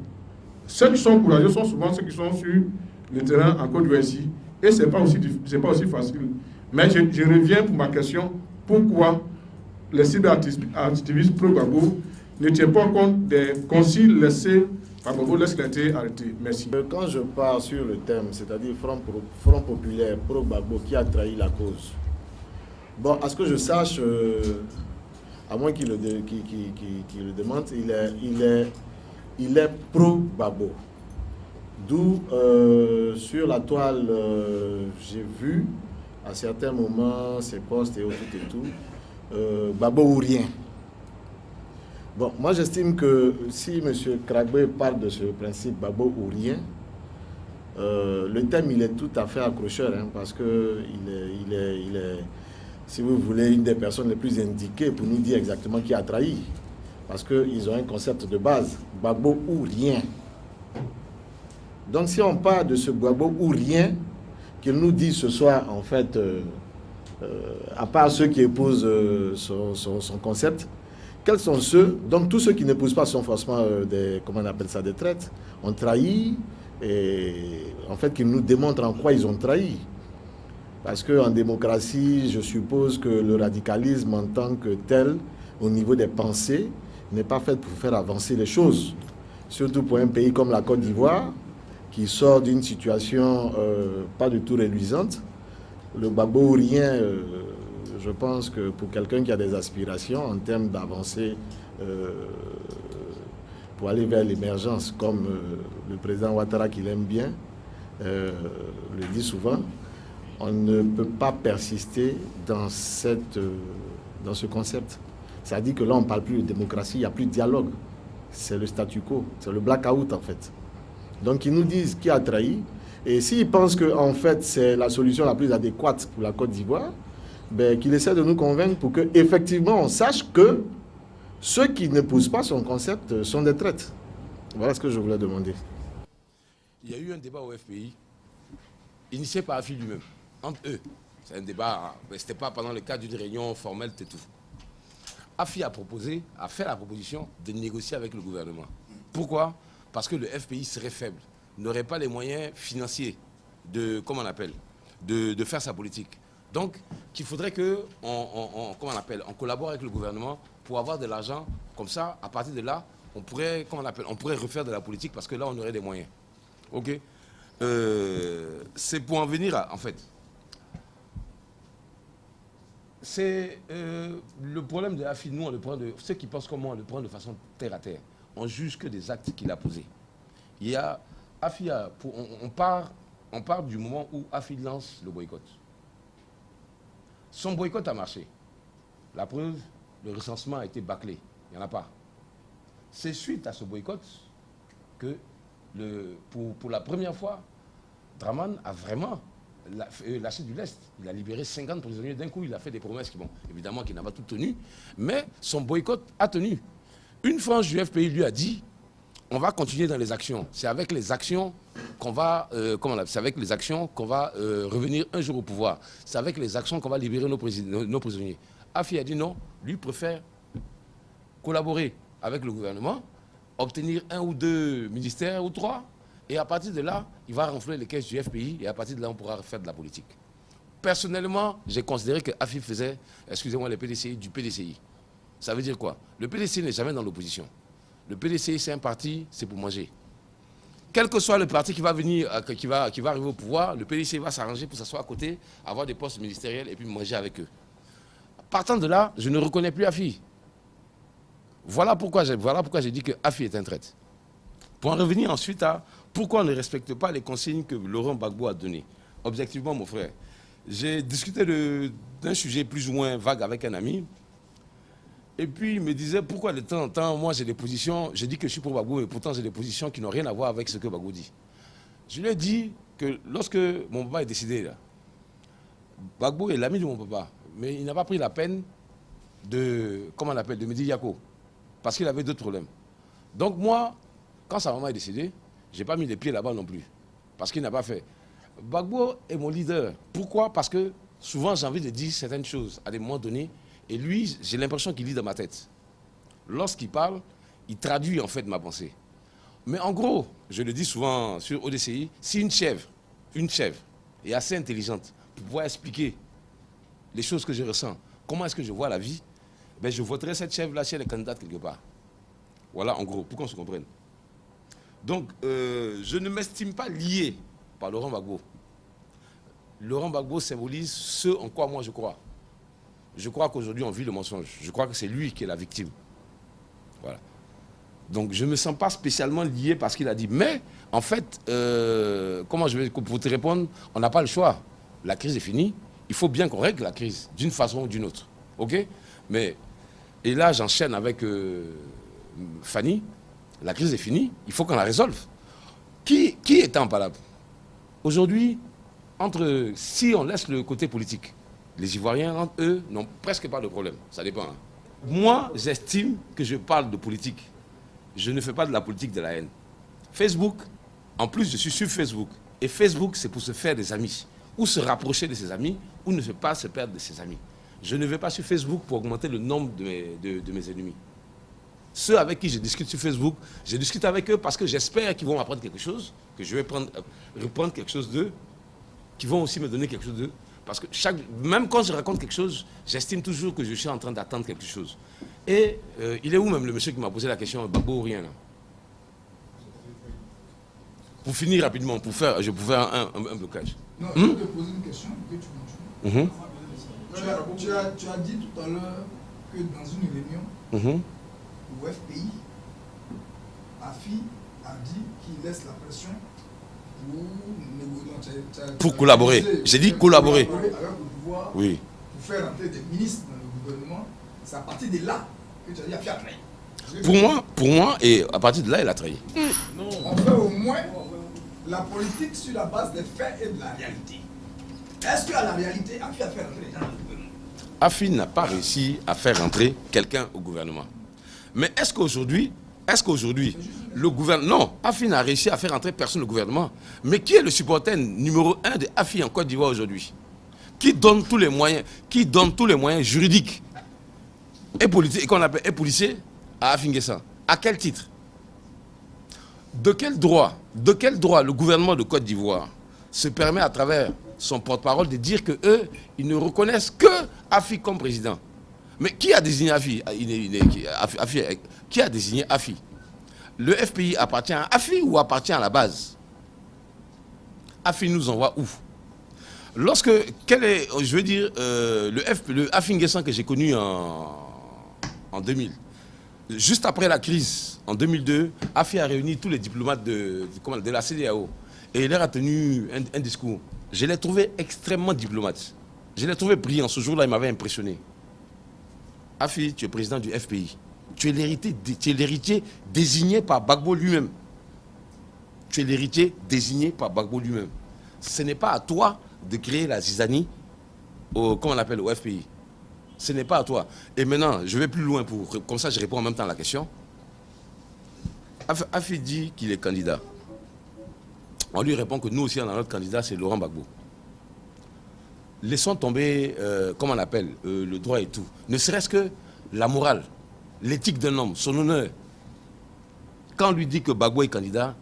Ceux qui sont courageux sont souvent ceux qui sont sur le terrain en Côte d'Ivoire ici. Et ce n'est pas aussi facile. Mais je reviens pour ma question. Pourquoi les cyberactivistes pro-Gbagbo ne tiennent pas compte des consignes laissées par Gbagbo lorsqu'il a été arrêté? Merci. Quand je pars sur le thème, c'est-à-dire Front populaire pro-Gbagbo qui a trahi la cause, bon, à ce que je sache, à moins qu'il le demande, il est pro-Gbagbo. D'où, sur la toile, j'ai vu à certains moments ses posts et tout, Gbagbo ou rien. Bon, moi j'estime que si M. Krabbe parle de ce principe Gbagbo ou rien, le thème il est tout à fait accrocheur, hein, parce que il est, si vous voulez, une des personnes les plus indiquées pour nous dire exactement qui a trahi. Parce qu'ils ont un concept de base, Gbagbo ou rien. Donc si on parle de ce Gbagbo ou rien, qu'il nous dise ce soir, en fait, à part ceux qui épousent son concept, quels sont ceux, donc tous ceux qui n'épousent pas sont forcément des, comment on appelle ça, des traîtres, ont trahi, et en fait qu'ils nous démontrent en quoi ils ont trahi. Parce qu'en démocratie, je suppose que le radicalisme en tant que tel, au niveau des pensées, n'est pas fait pour faire avancer les choses. Surtout pour un pays comme la Côte d'Ivoire, qui sort d'une situation pas du tout réluisante. Le Gbagbo ou rien, je pense que pour quelqu'un qui a des aspirations en termes d'avancée pour aller vers l'émergence, comme le président Ouattara, qui l'aime bien, le dit souvent, on ne peut pas persister dans ce concept. Ça dit que là, on ne parle plus de démocratie, il n'y a plus de dialogue. C'est le statu quo, c'est le blackout en fait. Donc ils nous disent qui a trahi. Et s'ils pensent que en fait c'est la solution la plus adéquate pour la Côte d'Ivoire, ben, qu'ils essaient de nous convaincre pour qu'effectivement on sache que ceux qui n'épousent pas son concept sont des traîtres. Voilà ce que je voulais demander. Il y a eu un débat au FPI, initié par Afi lui-même, entre eux. C'est un débat, mais ce n'était pas pendant le cadre d'une réunion formelle, c'est tout. Afi a fait la proposition de négocier avec le gouvernement. Pourquoi? Parce que le FPI serait faible, n'aurait pas les moyens financiers de, comment on appelle, de faire sa politique. Donc, qu'il faudrait qu'on collabore avec le gouvernement pour avoir de l'argent. Comme ça, à partir de là, on pourrait refaire de la politique parce que là, on aurait des moyens. OK? C'est pour en venir en fait. C'est le problème de Afi, nous, ceux qui pensent comme moi, on le prend de façon terre à terre. On juge que des actes qu'il a posés. Il y a Afi, on part du moment où Afi lance le boycott. Son boycott a marché. La preuve, le recensement a été bâclé. Il n'y en a pas. C'est suite à ce boycott que, pour la première fois, Draman a vraiment lâché du lest. Il a libéré 50 prisonniers d'un coup. Il a fait des promesses qui, bon, évidemment, qui n'a pas tout tenu. Mais son boycott a tenu. Une frange du FPI lui a dit, on va continuer dans les actions. C'est avec les actions qu'on va, revenir un jour au pouvoir. C'est avec les actions qu'on va libérer nos prisonniers. Afi a dit non, lui préfère collaborer avec le gouvernement, obtenir 1 ou 2 ministères ou 3, et à partir de là, il va renflouer les caisses du FPI, et à partir de là, on pourra faire de la politique. Personnellement, j'ai considéré que Afi faisait, excusez-moi, les PDCI du PDCI. Ça veut dire quoi? Le PDCI n'est jamais dans l'opposition. Le PDCI, c'est un parti, c'est pour manger. quel que soit le parti qui va venir, qui va arriver au pouvoir, le PDC va s'arranger pour s'asseoir à côté, avoir des postes ministériels et puis manger avec eux. Partant de là, je ne reconnais plus Afi. Voilà pourquoi j'ai dit que Afi est un traître. Pour en revenir ensuite à pourquoi on ne respecte pas les consignes que Laurent Gbagbo a données. Objectivement, mon frère, j'ai discuté d'un sujet plus ou moins vague avec un ami. Et puis il me disait pourquoi de temps en temps, moi j'ai des positions, je dis que je suis pour Gbagbo, mais pourtant j'ai des positions qui n'ont rien à voir avec ce que Gbagbo dit. Je lui ai dit que lorsque mon papa est décédé, là, Gbagbo est l'ami de mon papa, mais il n'a pas pris la peine de, comment on appelle, de me dire Yako, parce qu'il avait d'autres problèmes. Donc moi, quand sa maman est décédée, je n'ai pas mis les pieds là-bas non plus, parce qu'il n'a pas fait. Gbagbo est mon leader. Pourquoi? Parce que souvent j'ai envie de dire certaines choses à des moments donnés, et lui, j'ai l'impression qu'il lit dans ma tête. Lorsqu'il parle, il traduit en fait ma pensée. Mais en gros, je le dis souvent sur ODCI, si une chèvre est assez intelligente pour pouvoir expliquer les choses que je ressens, comment est-ce que je vois la vie, ben je voterai cette chèvre-là si elle est candidate quelque part. Voilà en gros, pour qu'on se comprenne. Donc, je ne m'estime pas lié par Laurent Gbagbo. Laurent Gbagbo symbolise ce en quoi moi je crois. Je crois qu'aujourd'hui on vit le mensonge. Je crois que c'est lui qui est la victime. Voilà. Donc je ne me sens pas spécialement lié parce qu'il a dit. Mais en fait, comment je vais pour te répondre, on n'a pas le choix. La crise est finie. Il faut bien qu'on règle la crise d'une façon ou d'une autre. Ok? Mais, et là j'enchaîne avec Fanny. La crise est finie. Il faut qu'on la résolve. Qui est impalable? Aujourd'hui, si on laisse le côté politique, les Ivoiriens, entre eux, n'ont presque pas de problème. Ça dépend. Hein. Moi, j'estime que je parle de politique. Je ne fais pas de la politique de la haine. Facebook, en plus, je suis sur Facebook. Et Facebook, c'est pour se faire des amis. Ou se rapprocher de ses amis, ou ne pas se perdre de ses amis. Je ne vais pas sur Facebook pour augmenter le nombre de mes ennemis. Ceux avec qui je discute sur Facebook, je discute avec eux parce que j'espère qu'ils vont m'apprendre quelque chose, que je vais reprendre quelque chose d'eux, qu'ils vont aussi me donner quelque chose d'eux. Parce que même quand je raconte quelque chose, j'estime toujours que je suis en train d'attendre quelque chose. Et il est où même le monsieur qui m'a posé la question, Gbagbo ou rien là? Pour finir rapidement, je peux faire un blocage. Non, je vais te poser une question que tu continues. Tu as dit tout à l'heure que dans une réunion, au FPI, Afi a dit qu'il laisse la pression pour collaborer. J'ai dit collaborer. Avec le pouvoir, oui. Pour faire entrer des ministres dans le gouvernement, c'est à partir de là que tu as dit Afi a trahi. Pour moi, et à partir de là, il a trahi. On fait au moins la politique sur la base des faits et de la réalité. Est-ce qu'à la réalité, Afi a fait rentrer les gens dans le gouvernement? Afi n'a pas réussi à faire rentrer quelqu'un au gouvernement. Mais est-ce qu'aujourd'hui, le gouvernement... Non, Afi n'a réussi à faire rentrer personne au gouvernement. Mais qui est le supporter numéro 1 de Afi en Côte d'Ivoire aujourd'hui? Qui donne tous les moyens juridiques et politiques, et qu'on appelle et policiers, à Afi N'Guessan? À quel titre? De quel droit le gouvernement de Côte d'Ivoire se permet à travers son porte-parole de dire que eux, ils ne reconnaissent que Afi comme président? Mais qui a désigné Afi? Qui a désigné Afi? Le FPI appartient à Afi ou appartient à la base? Afi nous envoie où? Le Afi N'Guessan que j'ai connu en 2000, juste après la crise, en 2002, Afi a réuni tous les diplomates de la CEDEAO et il leur a tenu un discours. Je l'ai trouvé extrêmement diplomate. Je l'ai trouvé brillant. Ce jour-là, il m'avait impressionné. Afi, tu es président du FPI. Tu es l'héritier désigné par Gbagbo lui-même. Ce n'est pas à toi de créer la zizanie au FPI. Ce n'est pas à toi. Et maintenant, je vais plus loin comme ça je réponds en même temps à la question. Afi dit qu'il est candidat. On lui répond que nous aussi, on a notre candidat, c'est Laurent Gbagbo. Laissons tomber, le droit et tout. Ne serait-ce que la morale, l'éthique d'un homme, son honneur. Quand on lui dit que Gbagbo est candidat,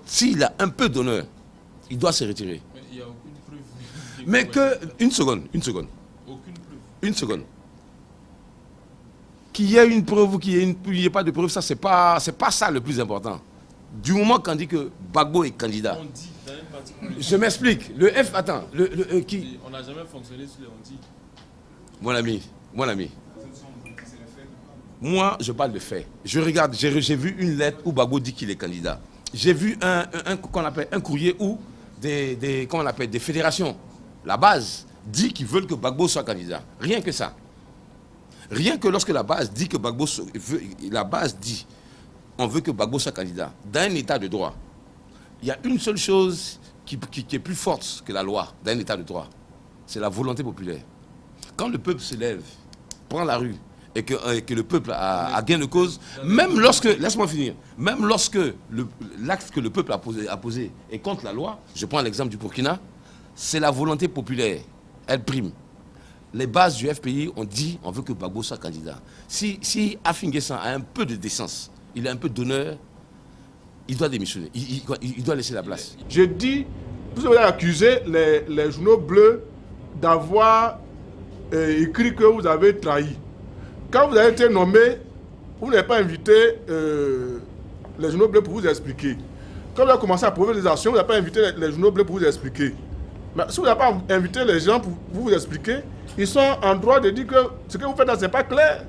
s'il a un peu d'honneur, il doit se retirer. Mais il n'y a aucune preuve. Mais une seconde. Aucune preuve. Une seconde. Qu'il y ait une preuve ou qu'il n'y ait pas de preuve, ça, c'est pas ça le plus important. Du moment qu'on dit que Gbagbo est candidat. On dit dans une partie. Je m'explique. Le F, attends. Qui? On n'a jamais fonctionné sur les on dit. Mon ami. Moi, je parle de faits. Je regarde, j'ai vu une lettre où Gbagbo dit qu'il est candidat. J'ai vu qu'on appelle un courrier où des fédérations, la base, dit qu'ils veulent que Gbagbo soit candidat. Rien que ça. Rien que lorsque la base dit que Gbagbo dit on veut que Gbagbo soit candidat, dans un état de droit, il y a une seule chose qui est plus forte que la loi dans un état de droit. C'est la volonté populaire. Quand le peuple se lève, prend la rue, et que le peuple a gain de cause, même lorsque, laisse-moi finir, même lorsque l'acte que le peuple a posé est contre la loi, je prends l'exemple du Burkina, c'est la volonté populaire, elle prime. Les bases du FPI ont dit on veut que Gbagbo soit candidat. Si Afin Guessan a un peu de décence, il a un peu d'honneur, il doit démissionner, il doit laisser la place. Je dis, vous avez accusé les journaux bleus d'avoir écrit que vous avez trahi. Quand vous avez été nommé, vous n'avez pas invité les journaux bleus pour vous expliquer. Quand vous avez commencé à prouver des actions, vous n'avez pas invité les journaux bleus pour vous expliquer. Mais si vous n'avez pas invité les gens pour vous expliquer, ils sont en droit de dire que ce que vous faites là, ce n'est pas clair.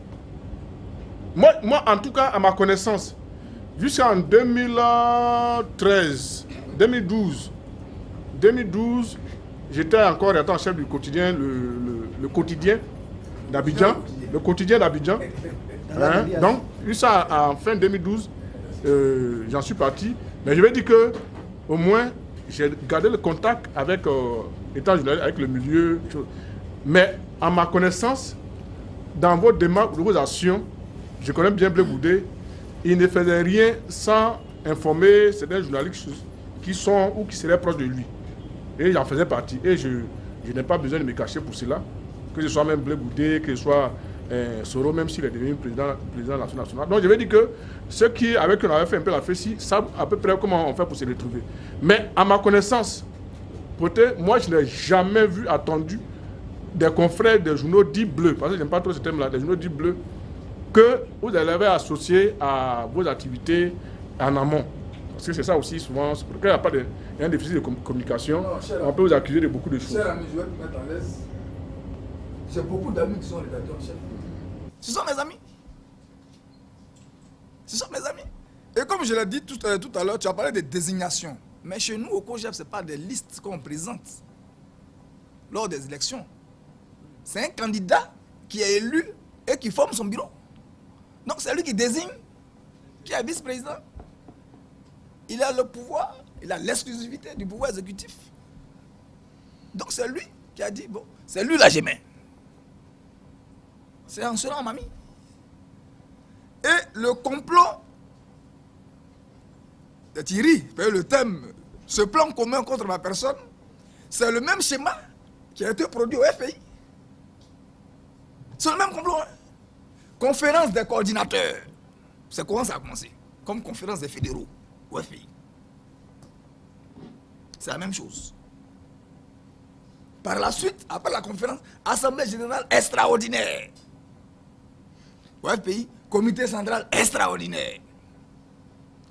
Moi, en tout cas, à ma connaissance, jusqu'en 2012, j'étais encore en chef du quotidien, le quotidien d'Abidjan. Le quotidien d'Abidjan. Hein? Donc, ça en fin 2012, j'en suis parti. Mais je vais dire que, au moins, j'ai gardé le contact avec l'état journaliste, avec le milieu. Mais, à ma connaissance, dans vos démarches, vos actions, je connais bien Blé Goudé, il ne faisait rien sans informer certains journalistes qui sont ou qui seraient proches de lui. Et j'en faisais partie. Et je n'ai pas besoin de me cacher pour cela. Que ce soit même Blé Goudé, que ce soit Soro, même s'il est devenu président de l'Assemblée nationale. Donc je vais dire que ceux qui, avec qui on avait fait un peu la fessie, savent à peu près comment on fait pour se retrouver. Mais à ma connaissance, peut-être, moi je n'ai jamais vu, attendu des confrères des journaux dits bleus, parce que je n'aime pas trop ce terme-là, des journaux dits bleus, que vous avez associé à vos activités en amont. Parce que c'est ça aussi, souvent, quand il n'y a pas un déficit de communication, on peut vous accuser de beaucoup de choses. Cher ami, je vais te mettre à l'aise. J'ai beaucoup d'amis qui sont rédacteurs en chef. Ce sont mes amis. Ce sont mes amis. Et comme je l'ai dit tout à l'heure, tu as parlé de désignation. Mais chez nous, au COJEP, ce n'est pas des listes qu'on présente lors des élections. C'est un candidat qui est élu et qui forme son bureau. Donc c'est lui qui désigne, qui est vice-président. Il a le pouvoir, il a l'exclusivité du pouvoir exécutif. Donc c'est lui qui a dit, bon, c'est lui là je mets. C'est en cela on m'a mis. Et le complot de Thierry, le thème, ce plan commun contre ma personne, c'est le même schéma qui a été produit au FPI. C'est le même complot. Hein? Conférence des coordinateurs. C'est comment ça a commencé? Comme conférence des fédéraux au FPI. C'est la même chose. Par la suite, après la conférence, Assemblée générale extraordinaire. Au FPI, comité central extraordinaire.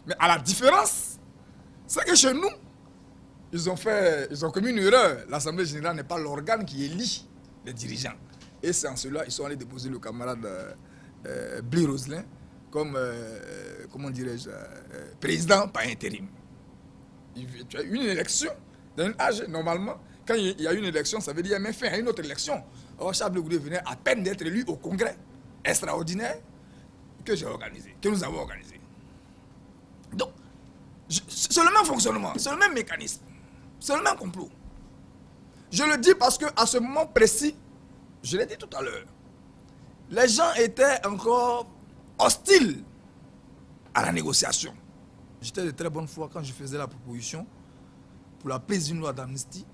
Mais à la différence, c'est que chez nous, ils ont commis une erreur. L'Assemblée générale n'est pas l'organe qui élit les dirigeants. Et c'est en cela ils sont allés déposer le camarade Bli Roselin comme, comment dirais-je, président par intérim. Tu as une élection dans un âge, normalement, quand il y a une élection, ça veut dire qu'il y a même fin à une autre élection. Or, Charles Blé Goudé venait à peine d'être élu au congrès extraordinaire que j'ai organisé, que nous avons organisé. Donc, c'est le même fonctionnement, c'est le même mécanisme, c'est le même complot. Je le dis parce qu'à ce moment précis, je l'ai dit tout à l'heure, les gens étaient encore hostiles à la négociation. J'étais de très bonne foi quand je faisais la proposition pour la prise d'une loi d'amnistie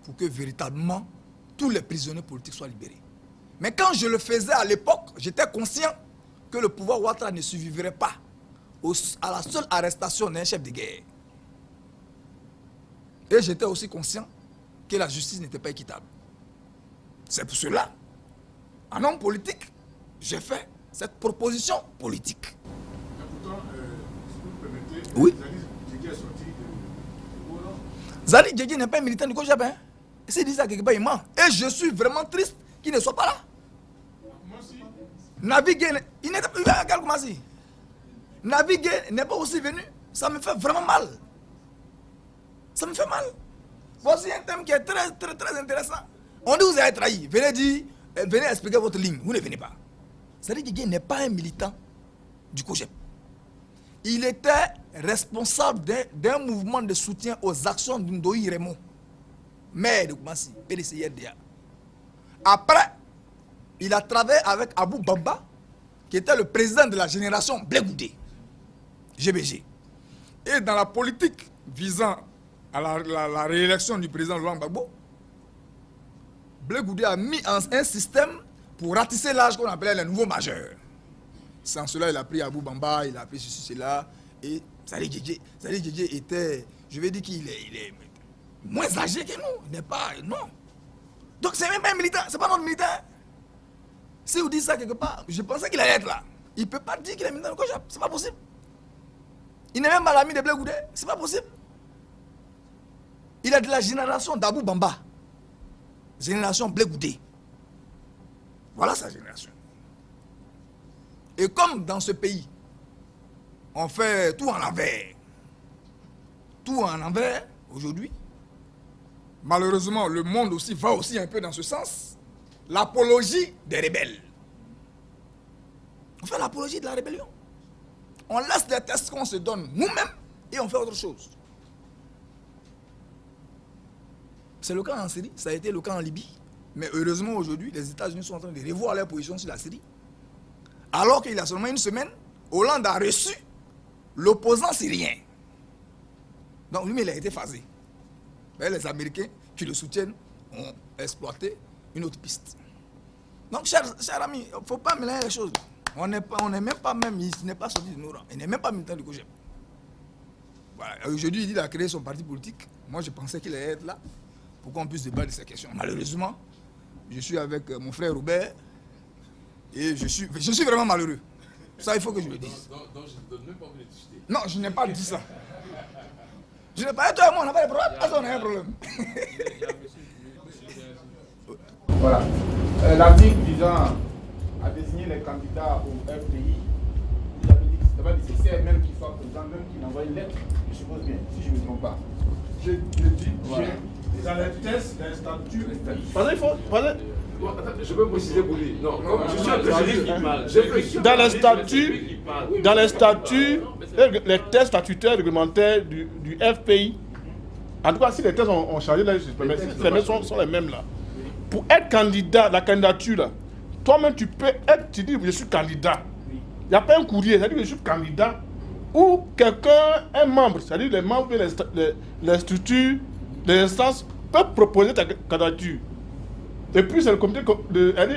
pour que véritablement tous les prisonniers politiques soient libérés. Mais quand je le faisais à l'époque, j'étais conscient que le pouvoir Ouattara ne survivrait pas à la seule arrestation d'un chef de guerre. Et j'étais aussi conscient que la justice n'était pas équitable. C'est pour cela, en homme politique, j'ai fait cette proposition politique. Mais pourtant, si vous me permettez, Oui. Zali Djedje n'est pas un militant du COJEP. Hein? S'il dit ça quelque part, il ment. Et je suis vraiment triste qu'il ne soit pas là. Naviguer, il n'était pas là, comment si. Naviguer n'est pas aussi venu. Ça me fait vraiment mal. Ça me fait mal. Voici un thème qui est très, très, très intéressant. On dit que vous avez trahi. Venez dire, venez expliquer votre ligne. Vous ne venez pas. Zali Djedje n'est pas un militant du COJEP. Il était responsable d'un mouvement de soutien aux actions d'Ndoyi Raymond, maire de Koumassi, PDC-RDA. Après, il a travaillé avec Abou Bamba, qui était le président de la génération Blé Goudé, GBG. Et dans la politique visant à la réélection du président Laurent Gbagbo, Blé Goudé a mis en un système pour ratisser l'âge qu'on appelait les nouveaux majeurs. Sans cela, il a pris Abou Bamba, il a pris ceci, cela. Et Zali Djedje était, je vais dire qu'il est moins âgé que nous. Il n'est pas, non. Donc c'est même pas un militant, c'est pas notre militant. Si vous dites ça quelque part, je pensais qu'il allait être là. Il ne peut pas dire qu'il est militant de COJEP, c'est pas possible. Il n'est même pas l'ami de Blé Goudé, c'est pas possible. Il est de la génération d'Abou Bamba. Génération Blé Goudé. Voilà sa génération. Et comme dans ce pays, on fait tout en envers, aujourd'hui, malheureusement, le monde aussi va aussi un peu dans ce sens, l'apologie des rebelles. On fait l'apologie de la rébellion. On laisse les tests qu'on se donne nous-mêmes et on fait autre chose. C'est le cas en Syrie, ça a été le cas en Libye, mais heureusement aujourd'hui, les États-Unis sont en train de revoir leur position sur la Syrie. Alors qu'il y a seulement une semaine, Hollande a reçu l'opposant syrien. Donc lui, il a été phasé. Mais les Américains qui le soutiennent ont exploité une autre piste. Donc, chers amis, il ne faut pas mélanger les choses. On n'est même pas même, il n'est pas sorti de nos rangs. Il n'est même pas militant du COJEP. Voilà. Aujourd'hui, il dit qu'il a créé son parti politique. Moi, je pensais qu'il allait être là pour qu'on puisse débattre de ces questions. Malheureusement, je suis avec mon frère Robert. Et je suis vraiment malheureux. Ça, il faut que je le dise. Donc je ne donne même pas envie de discuter. Non, je n'ai pas dit ça. Je n'ai pas dit, toi et moi, on n'a pas de problème. On a un problème. Voilà. L'article visant à désigner les candidats au FPI, vous avez dit que ce n'était pas nécessaire, même qu'il soit président, même qu'il envoie une lettre, je suppose bien, si je ne me trompe pas. Je dis, voilà. Dans les tests, les statuts. Parce qu'il faut. Je peux préciser pour lui. Non, je suis un dans les statuts, les tests statutaires réglementaires du FPI, en tout cas, si les tests ont changé, là, les mêmes sont les mêmes là. Pour être candidat, la candidature là, toi-même tu peux être, tu dis je suis candidat. Il n'y a pas un courrier, c'est-à-dire que je suis candidat. Ou quelqu'un, un membre, c'est-à-dire les membres, les structures, les instances peuvent proposer ta candidature. Et puis c'est le comité,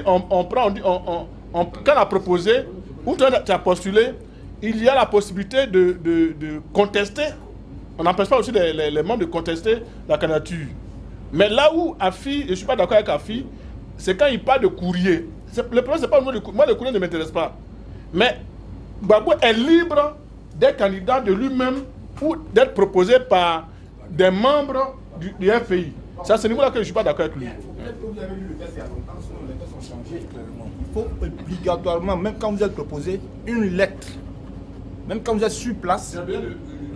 on prend, on dit, quand on a proposé, ou tu as postulé, il y a la possibilité de contester. On n'empêche pas aussi les membres de contester la candidature. Mais là où AFI, je ne suis pas d'accord avec AFI, c'est quand il parle de courrier. Le problème, c'est pas le courrier. Moi, le courrier ne m'intéresse pas. Mais Gbagbo est libre d'être candidat de lui-même ou d'être proposé par des membres du FPI. C'est à ce niveau-là que je ne suis pas d'accord avec lui. Peut-être que vous avez lu le test il y a longtemps, sinon les tests ont changé. Il faut obligatoirement, même quand vous êtes proposé, une lettre. Même quand vous êtes sur place,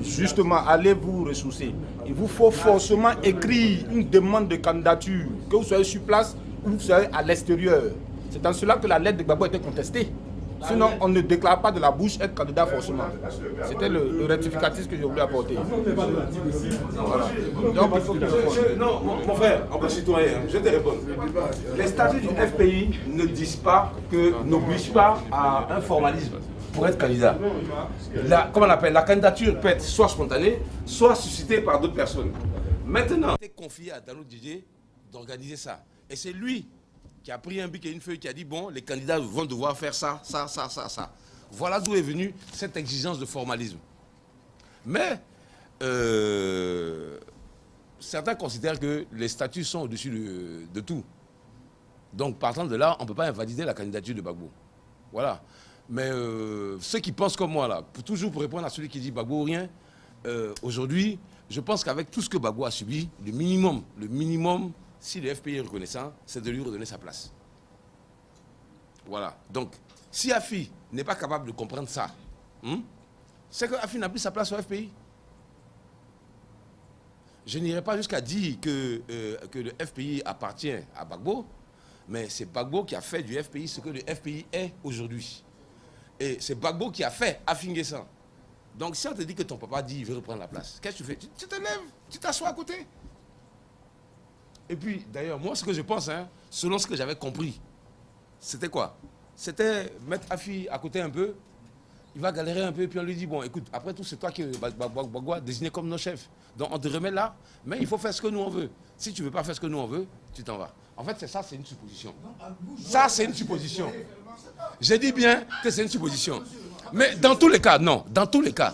justement, allez vous ressourcer. Il vous faut forcément écrire une demande de candidature, que vous soyez sur place ou vous soyez à l'extérieur. C'est en cela que la lettre de Gbagbo a été contestée. Sinon, on ne déclare pas de la bouche être candidat forcément. C'était le rectificatif que j'ai voulu apporter. Voilà. Donc, il faut que non, mon frère, en tant que citoyen, je te réponds. Les statuts du FPI ne disent pas n'obligent pas à un formalisme pour être candidat. Comment on appelle, la candidature peut être soit spontanée, soit suscitée par d'autres personnes. Maintenant, c'est confié à Dano Djedje d'organiser ça. Et c'est lui qui a pris un bic et une feuille qui a dit, bon, les candidats vont devoir faire ça, ça, ça, ça, ça. Voilà d'où est venue cette exigence de formalisme. Mais certains considèrent que les statuts sont au-dessus de tout. Donc, partant de là, on ne peut pas invalider la candidature de Gbagbo. Voilà. Mais ceux qui pensent comme moi, là, toujours pour répondre à celui qui dit Gbagbo ou rien, aujourd'hui, je pense qu'avec tout ce que Gbagbo a subi, le minimum, si le FPI est reconnaissant, c'est de lui redonner sa place. Voilà. Donc, si Afi n'est pas capable de comprendre ça, c'est que Afi n'a plus sa place au FPI. Je n'irai pas jusqu'à dire que le FPI appartient à Gbagbo, mais c'est Gbagbo qui a fait du FPI ce que le FPI est aujourd'hui. Et c'est Gbagbo qui a fait Afi N'Guessan. Donc si on te dit que ton papa dit qu'il veut reprendre la place, qu'est-ce que tu fais? Tu te lèves, tu t'assois à côté. Et puis, d'ailleurs, moi, ce que je pense, selon ce que j'avais compris, c'était quoi? C'était mettre Afi à côté un peu, il va galérer un peu, puis on lui dit, bon, écoute, après tout, c'est toi qui Gbagbo a désigné comme nos chefs. Donc on te remet là, mais il faut faire ce que nous on veut. Si tu ne veux pas faire ce que nous on veut, tu t'en vas. En fait, c'est ça, c'est une supposition. Ça, c'est une supposition. J'ai dit bien que c'est une supposition. Mais dans tous les cas, non. Dans tous les cas,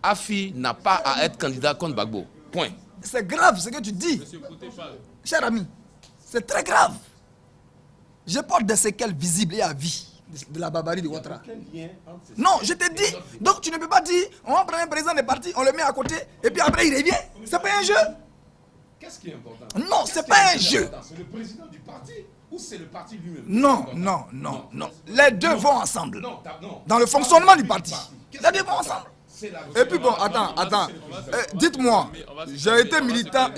Afi n'a pas à être candidat contre Gbagbo. Point. C'est grave ce que tu dis. Cher ami, c'est très grave. Je porte des séquelles visibles et à vie de la barbarie de Ouattara. Non, je te dis. Donc tu ne peux pas dire, on va prendre un président des partis, on le met à côté, et puis après il revient. C'est pas un jeu. Qu'est-ce qui est important? Non, c'est pas un jeu. C'est le président du parti ou c'est le parti lui-même? Non. Les deux vont ensemble. Dans le fonctionnement du parti. Les deux vont ensemble. Et puis bon, attends. Dites-moi, j'ai été militant,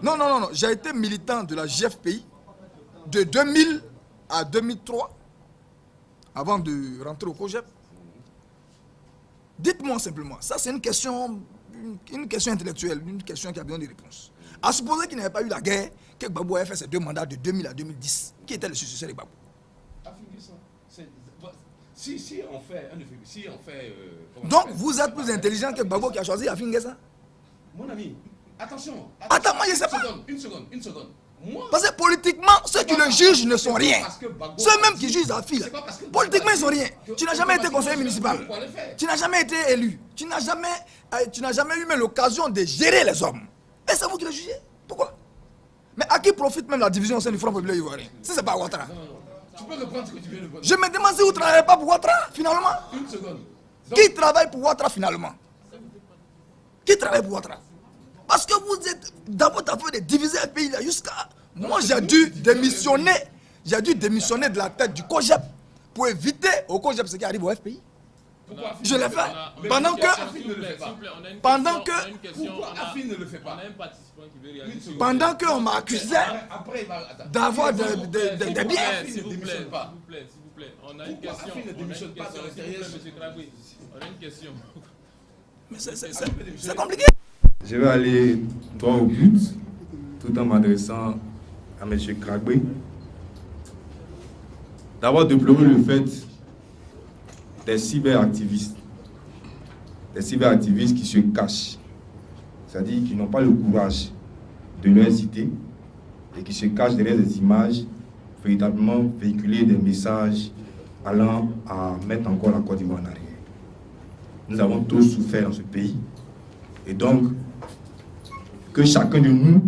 Non, j'ai été militant de la GFPI de 2000 à 2003, avant de rentrer au COGEP. Dites-moi simplement, ça c'est une question intellectuelle, une question qui a besoin de réponse. À supposer qu'il n'y avait pas eu la guerre, que Gbagbo avait fait ses 2 mandats de 2000 à 2010, qui était le successeur de Gbagbo? Si on fait... Donc vous êtes plus intelligent que Gbagbo qui a choisi Afi N'Guessan? Mon ami, attention. Attends, moi je sais pas. Une seconde. Moi, parce que politiquement, ceux qui le jugent ne sont rien. Ceux-mêmes qui jugent Afi, politiquement, ils ne sont rien. Tu n'as jamais été conseiller municipal. Tu n'as jamais été élu. Tu n'as jamais eu même l'occasion de gérer les hommes. Et c'est vous qui le jugez. Pourquoi? Mais à qui profite même la division au sein du Front populaire ivoirien? Si ce n'est pas Ouattara. Tu peux reprendre ce que tu viens de dire. Je me demande si vous ne travaillez pas pour Ouattara, finalement. Une seconde. Qui travaille pour Ouattara, finalement? Qui travaille pour Ouattara? Parce que vous êtes dans votre affaire de diviser un pays là jusqu'à... Moi j'ai dû démissionner de la tête du COGEP pour éviter au COGEP ce qui arrive au FPI. Je l'ai fait. Pendant que... Afi ne le fait pas. Pendant qu'on m'a accusé d'avoir des biens. S'il vous plaît. On a une question. On a une question. Mais c'est compliqué. Je vais aller droit au but, tout en m'adressant à M. Kragbe. D'abord, déplorer le fait des cyberactivistes qui se cachent, c'est-à-dire qui n'ont pas le courage de leur citer et qui se cachent derrière des images, véritablement véhiculer des messages allant à mettre encore la Côte d'Ivoire en arrière. Nous avons tous souffert dans ce pays et donc que chacun de nous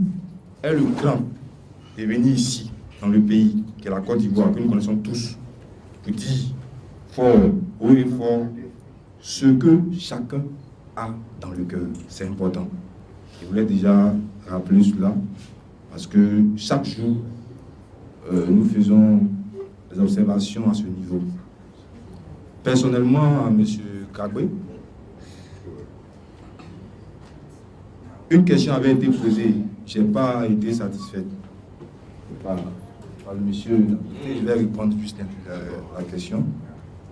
ait le cran de venir ici, dans le pays, qui est la Côte d'Ivoire, que nous connaissons tous, pour dire fort, haut et fort, ce que chacun a dans le cœur. C'est important. Je voulais déjà rappeler cela, parce que chaque jour, nous faisons des observations à ce niveau. Personnellement, à M. Kragbe, une question avait été posée, je n'ai pas été satisfait par le monsieur. Je vais répondre juste à la question,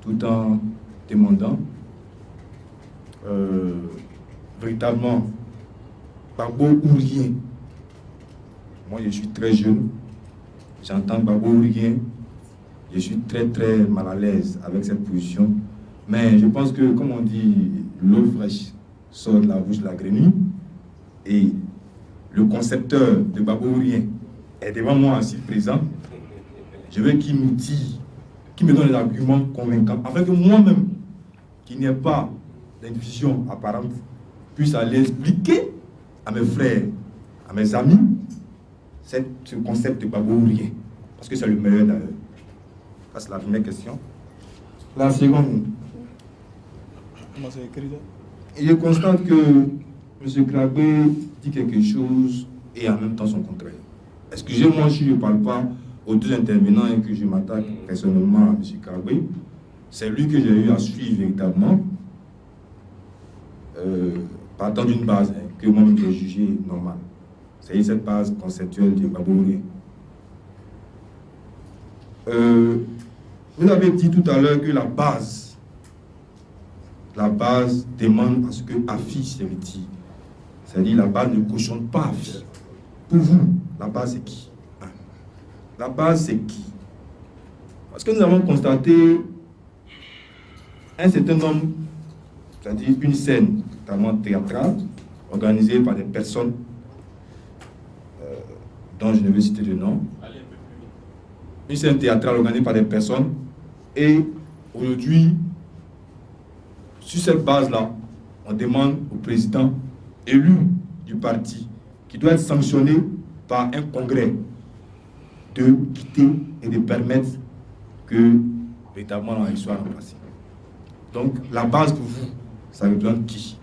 tout en demandant véritablement Gbagbo ou rien. Moi, je suis très jeune, j'entends Gbagbo ou rien, je suis très mal à l'aise avec cette position, mais je pense que, comme on dit, l'eau fraîche sort de la bouche de la grenouille. Et le concepteur de Gbagbo ou rien est devant moi ainsi présent. Je veux qu'il nous dise, qu'il me donne des arguments convaincants, afin que moi-même, qui n'ai pas d'intuition apparente, puisse aller expliquer à mes frères, à mes amis, ce concept de Gbagbo ou rien. Parce que c'est le meilleur d'ailleurs. Ça, c'est la première question. La seconde. Je constate que M. Krabbe dit quelque chose et en même temps son contraire. Excusez-moi si je ne parle pas aux deux intervenants et que je m'attaque personnellement à M. Krabbe. C'est lui que j'ai eu à suivre véritablement, partant d'une base que moi-même j'ai jugée normale. C'est cette base conceptuelle de Gbagbo. Vous avez dit tout à l'heure que la base demande à ce que AFI se retire. C'est-à-dire la base ne cautionne pas AFI. Pour vous, la base c'est qui? La base c'est qui? Parce que nous avons constaté un certain nombre, c'est-à-dire une scène, notamment théâtrale, organisée par des personnes dont je ne vais citer le nom. Une scène théâtrale organisée par des personnes. Et aujourd'hui, sur cette base-là, on demande au président élu du parti, qui doit être sanctionné par un congrès, de quitter et de permettre que véritablement il soit remplacé. Donc la base pour vous, ça représente qui?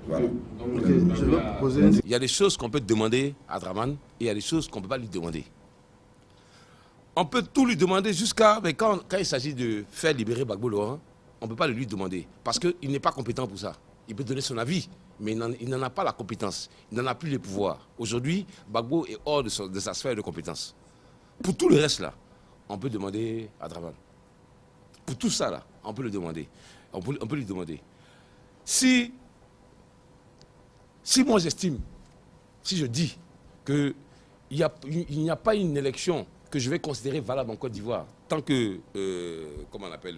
Voilà. Je vais poser une... Il y a des choses qu'on peut demander à Draman et il y a des choses qu'on ne peut pas lui demander. On peut tout lui demander jusqu'à... Mais quand il s'agit de faire libérer Gbagbo Laurent, on ne peut pas le lui demander parce qu'il n'est pas compétent pour ça. Il peut donner son avis, mais il n'en a pas la compétence. Il n'en a plus les pouvoirs. Aujourd'hui, Gbagbo est hors de sa sphère de compétence. Pour tout le reste, là, on peut demander à Draman. Pour tout ça, là, on peut le demander. On peut lui demander. Si moi j'estime, si je dis qu'il n'y a pas une élection que je vais considérer valable en Côte d'Ivoire, tant que, comment on appelle,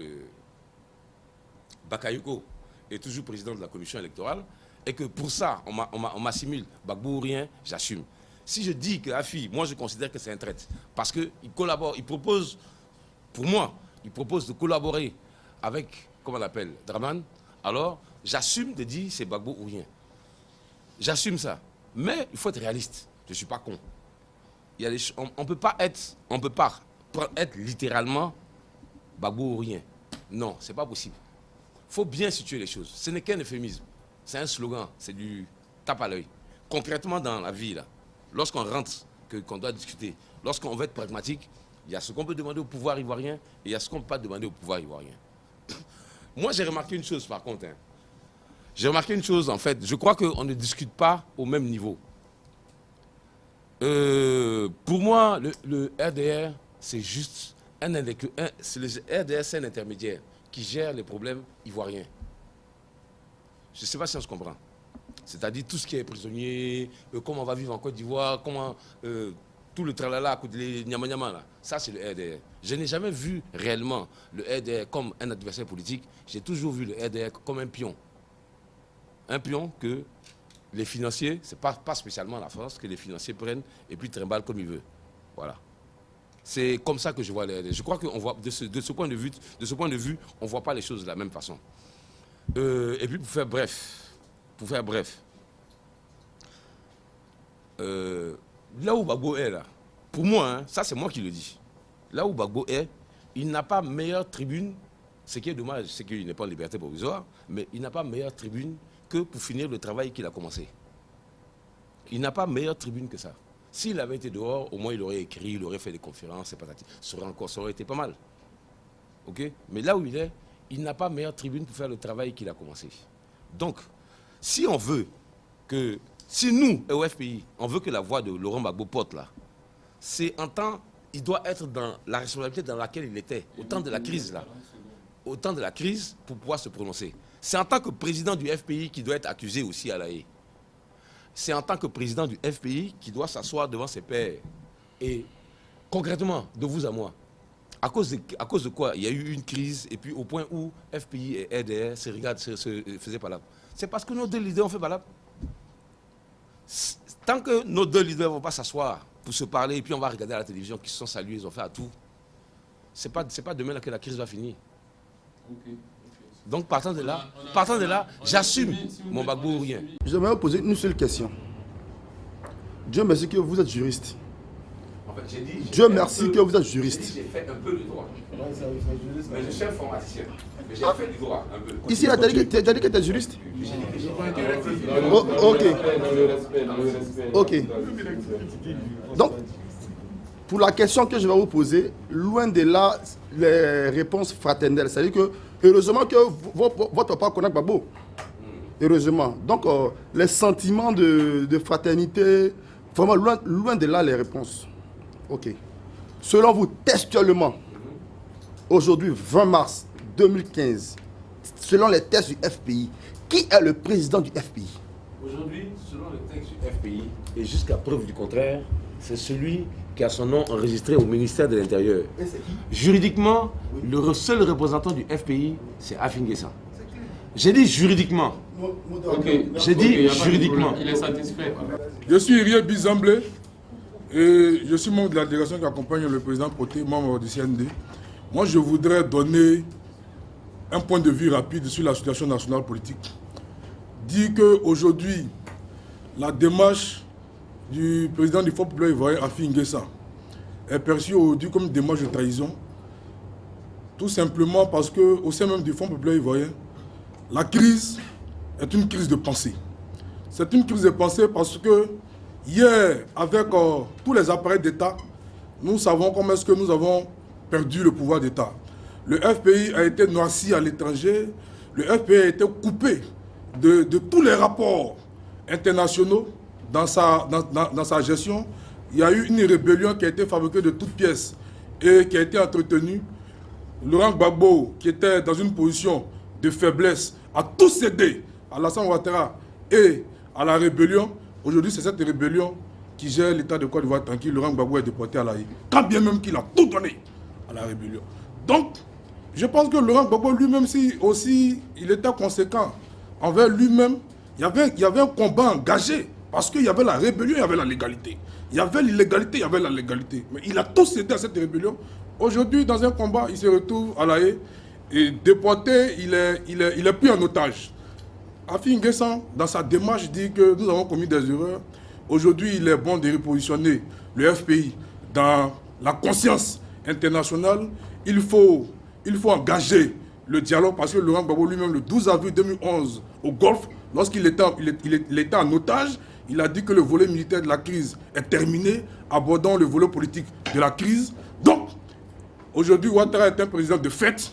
Bakayoko est toujours président de la commission électorale, et que pour ça, on m'assimile Gbagbo ou rien, j'assume. Si je dis que AFI, moi je considère que c'est un traître, parce qu'il collabore, il propose, pour moi, il propose de collaborer avec, comment on appelle, Draman, alors j'assume de dire c'est Gbagbo ou rien. J'assume ça. Mais il faut être réaliste. Je ne suis pas con. Il y a on ne peut pas être littéralement Gbagbo ou rien. Non, ce n'est pas possible. Il faut bien situer les choses. Ce n'est qu'un euphémisme. C'est un slogan. C'est du tape à l'œil. Concrètement, dans la vie, là, lorsqu'on rentre, qu'on doit discuter, lorsqu'on veut être pragmatique, il y a ce qu'on peut demander au pouvoir ivoirien et il y a ce qu'on ne peut pas demander au pouvoir ivoirien. Moi, j'ai remarqué une chose, par contre. J'ai remarqué une chose, en fait. Je crois qu'on ne discute pas au même niveau. Pour moi, le RDR, c'est juste le RDR, c'est un intermédiaire qui gère les problèmes ivoiriens. Je ne sais pas si on se comprend. C'est-à-dire tout ce qui est prisonnier, comment on va vivre en Côte d'Ivoire, comment tout le tralala, les nyama-nyama, là. Ça, c'est le RDR. Je n'ai jamais vu réellement le RDR comme un adversaire politique. J'ai toujours vu le RDR comme un pion. Un pion que les financiers, ce n'est pas spécialement la France, que les financiers prennent et puis trimballent comme ils veulent. Voilà. C'est comme ça que je vois les RDR. Je crois que de ce point de vue, on ne voit pas les choses de la même façon. Et puis pour faire bref, là où Gbagbo est là, pour moi, hein, ça c'est moi qui le dis, là où Gbagbo est, il n'a pas meilleure tribune, ce qui est dommage, c'est qu'il n'est pas en liberté provisoire, mais il n'a pas meilleure tribune que pour finir le travail qu'il a commencé. Il n'a pas meilleure tribune que ça. S'il avait été dehors, au moins il aurait écrit, il aurait fait des conférences, et patati. Ça aurait été pas mal. Okay? Mais là où il est, il n'a pas meilleure tribune pour faire le travail qu'il a commencé. Donc, si on veut que, si nous, au FPI, on veut que la voix de Laurent Gbagbo porte là, c'est en temps, il doit être dans la responsabilité dans laquelle il était, au temps de la crise là, au temps de la crise pour pouvoir se prononcer. C'est en tant que président du FPI qui doit être accusé aussi à La Haye. C'est en tant que président du FPI qui doit s'asseoir devant ses pairs. Et concrètement, de vous à moi, à cause de quoi il y a eu une crise et puis au point où FPI et RDR se faisaient palabre. C'est parce que nos deux leaders ont fait palabre. Tant que nos deux leaders ne vont pas s'asseoir pour se parler et puis on va regarder à la télévision qu'ils se sont salués, ils ont fait à tout, c'est pas demain que la crise va finir. Okay. Donc partant de là, j'assume mon Gbagbo ou rien. J'aimerais vous poser une seule question. Dieu merci que vous êtes juriste. En fait, j'ai dit, Dieu merci que vous êtes juriste. J'ai fait un peu de droit. Mais je suis informaticien. Mais j'ai fait du droit un peu. Ici, tu as dit que tu es juriste? Ok. Ok. Donc, pour la question que je vais vous poser, loin de là, les réponses fraternelles. C'est-à-dire que, heureusement que votre papa connaît Gbagbo. Heureusement. Donc, les sentiments de fraternité, vraiment loin de là les réponses. Ok. Selon vous, textuellement, aujourd'hui, 20 mars 2015, selon les tests du FPI, qui est le président du FPI? Aujourd'hui, selon les textes du FPI, et jusqu'à preuve du contraire, c'est celui qui a son nom enregistré au ministère de l'Intérieur. Juridiquement, le seul représentant du FPI, c'est Afin Guessa. J'ai dit juridiquement. J'ai dit juridiquement. Il est satisfait. Je suis Iriel Bizamblé et je suis membre de la délégation qui accompagne le président Poté, membre du CND. Moi, je voudrais donner un point de vue rapide sur la situation nationale politique. Dire qu'aujourd'hui, la démarche du président du Front populaire ivoirien, Afin Guessa, est perçue aujourd'hui comme une démarche de trahison. Tout simplement parce qu'au sein même du Front populaire ivoirien, la crise est une crise de pensée. C'est une crise de pensée parce que hier, avec tous les appareils d'État, nous savons comment est-ce que nous avons perdu le pouvoir d'État. Le FPI a été noirci à l'étranger, le FPI a été coupé de tous les rapports internationaux dans sa gestion. Il y a eu une rébellion qui a été fabriquée de toutes pièces et qui a été entretenue. Laurent Gbagbo, qui était dans une position de faiblesse, a tout cédé à Alassane Ouattara et à la rébellion. Aujourd'hui, c'est cette rébellion qui gère l'État de Côte d'Ivoire tranquille. Laurent Gbagbo est déporté à l'Aïe, quand bien même qu'il a tout donné à la rébellion. Donc, je pense que Laurent Gbagbo lui-même, si aussi il était conséquent envers lui-même, il y avait un combat engagé. Parce qu'il y avait la rébellion, il y avait la légalité. Il y avait l'illégalité, il y avait la légalité. Mais il a tout cédé à cette rébellion. Aujourd'hui, dans un combat, il se retrouve à l'Aïe et déporté, il est pris en otage. Afin Guessa, dans sa démarche, dit que nous avons commis des erreurs. Aujourd'hui, il est bon de repositionner le FPI dans la conscience internationale. Il faut engager le dialogue parce que Laurent Gbagbo lui-même, le 12 avril 2011, au Golfe, lorsqu'il était en otage, il a dit que le volet militaire de la crise est terminé, abordant le volet politique de la crise. Donc, aujourd'hui, Ouattara est un président de fait.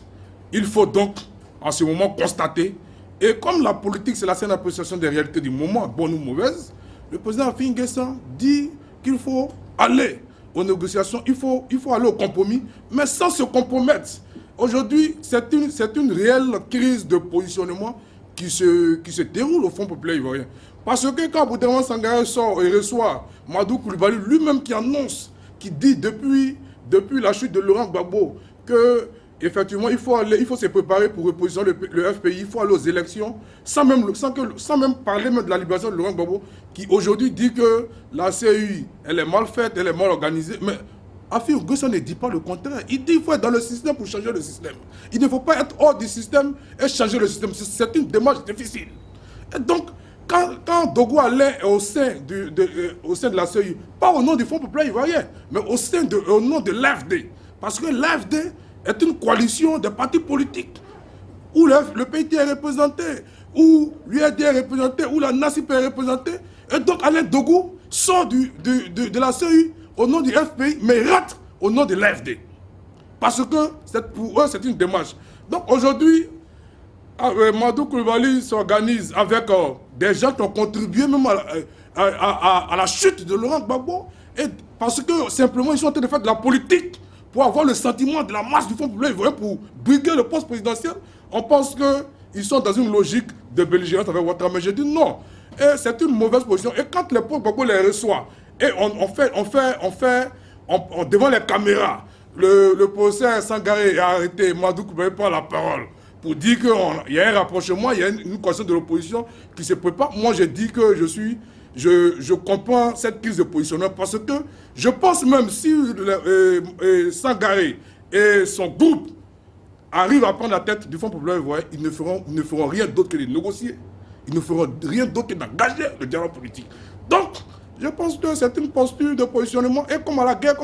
Il faut donc, en ce moment, constater. Et comme la politique, c'est la seule appréciation des réalités du moment, bonne ou mauvaise, le président Afin Guessa dit qu'il faut aller aux négociations, il faut aller au compromis, mais sans se compromettre. Aujourd'hui, c'est une réelle crise de positionnement qui se déroule au Front populaire ivoirien. Parce que quand Boudouin Sangaré sort et reçoit Madou Koulibaly, lui-même qui annonce, qui dit depuis la chute de Laurent Gbagbo que effectivement il faut se préparer pour repositionner le FPI, il faut aller aux élections, sans même parler même de la libération de Laurent Gbagbo, qui aujourd'hui dit que la CEI, elle est mal faite, elle est mal organisée, mais Afin Guessa ne dit pas le contraire. Il dit qu'il faut être dans le système pour changer le système. Il ne faut pas être hors du système et changer le système. C'est une démarche difficile. Et donc, quand Dogo Alain est au sein de la CEI, pas au nom du Front populaire ivoirien, mais au nom de l'AFD. Parce que l'AFD est une coalition de partis politiques où le PIT est représenté, où l'URD est représenté, où la NACIP est représentée. Et donc Alain Dogo sort de la CEI au nom du FPI, mais rate au nom de l'AFD. Parce que pour eux, c'est une démarche. Donc aujourd'hui, Madou Koulibaly s'organise avec des gens qui ont contribué même à la chute de Laurent Gbagbo. Et parce que simplement, ils sont en train de faire de la politique pour avoir le sentiment de la masse du Front populaire ivoirien pour briguer le poste présidentiel. On pense qu'ils sont dans une logique de belligérance avec Ouattara. Mais je dis non. Et c'est une mauvaise position. Et quand le peuple Gbagbo les reçoit, et devant les caméras, le professeur Sangaré a arrêté, Madou Koulibaly prend la parole pour dire qu'il y a un rapprochement, il y a une coalition de l'opposition qui se prépare. Moi, je dis que je comprends cette crise de positionnement parce que je pense même si Sangaré et son groupe arrivent à prendre la tête du Front populaire ivoirien, ils ne feront rien d'autre que de négocier. Ils ne feront rien d'autre que d'engager le dialogue politique. Donc, Je pense que c'est une posture de positionnement. Et comme à la guerre,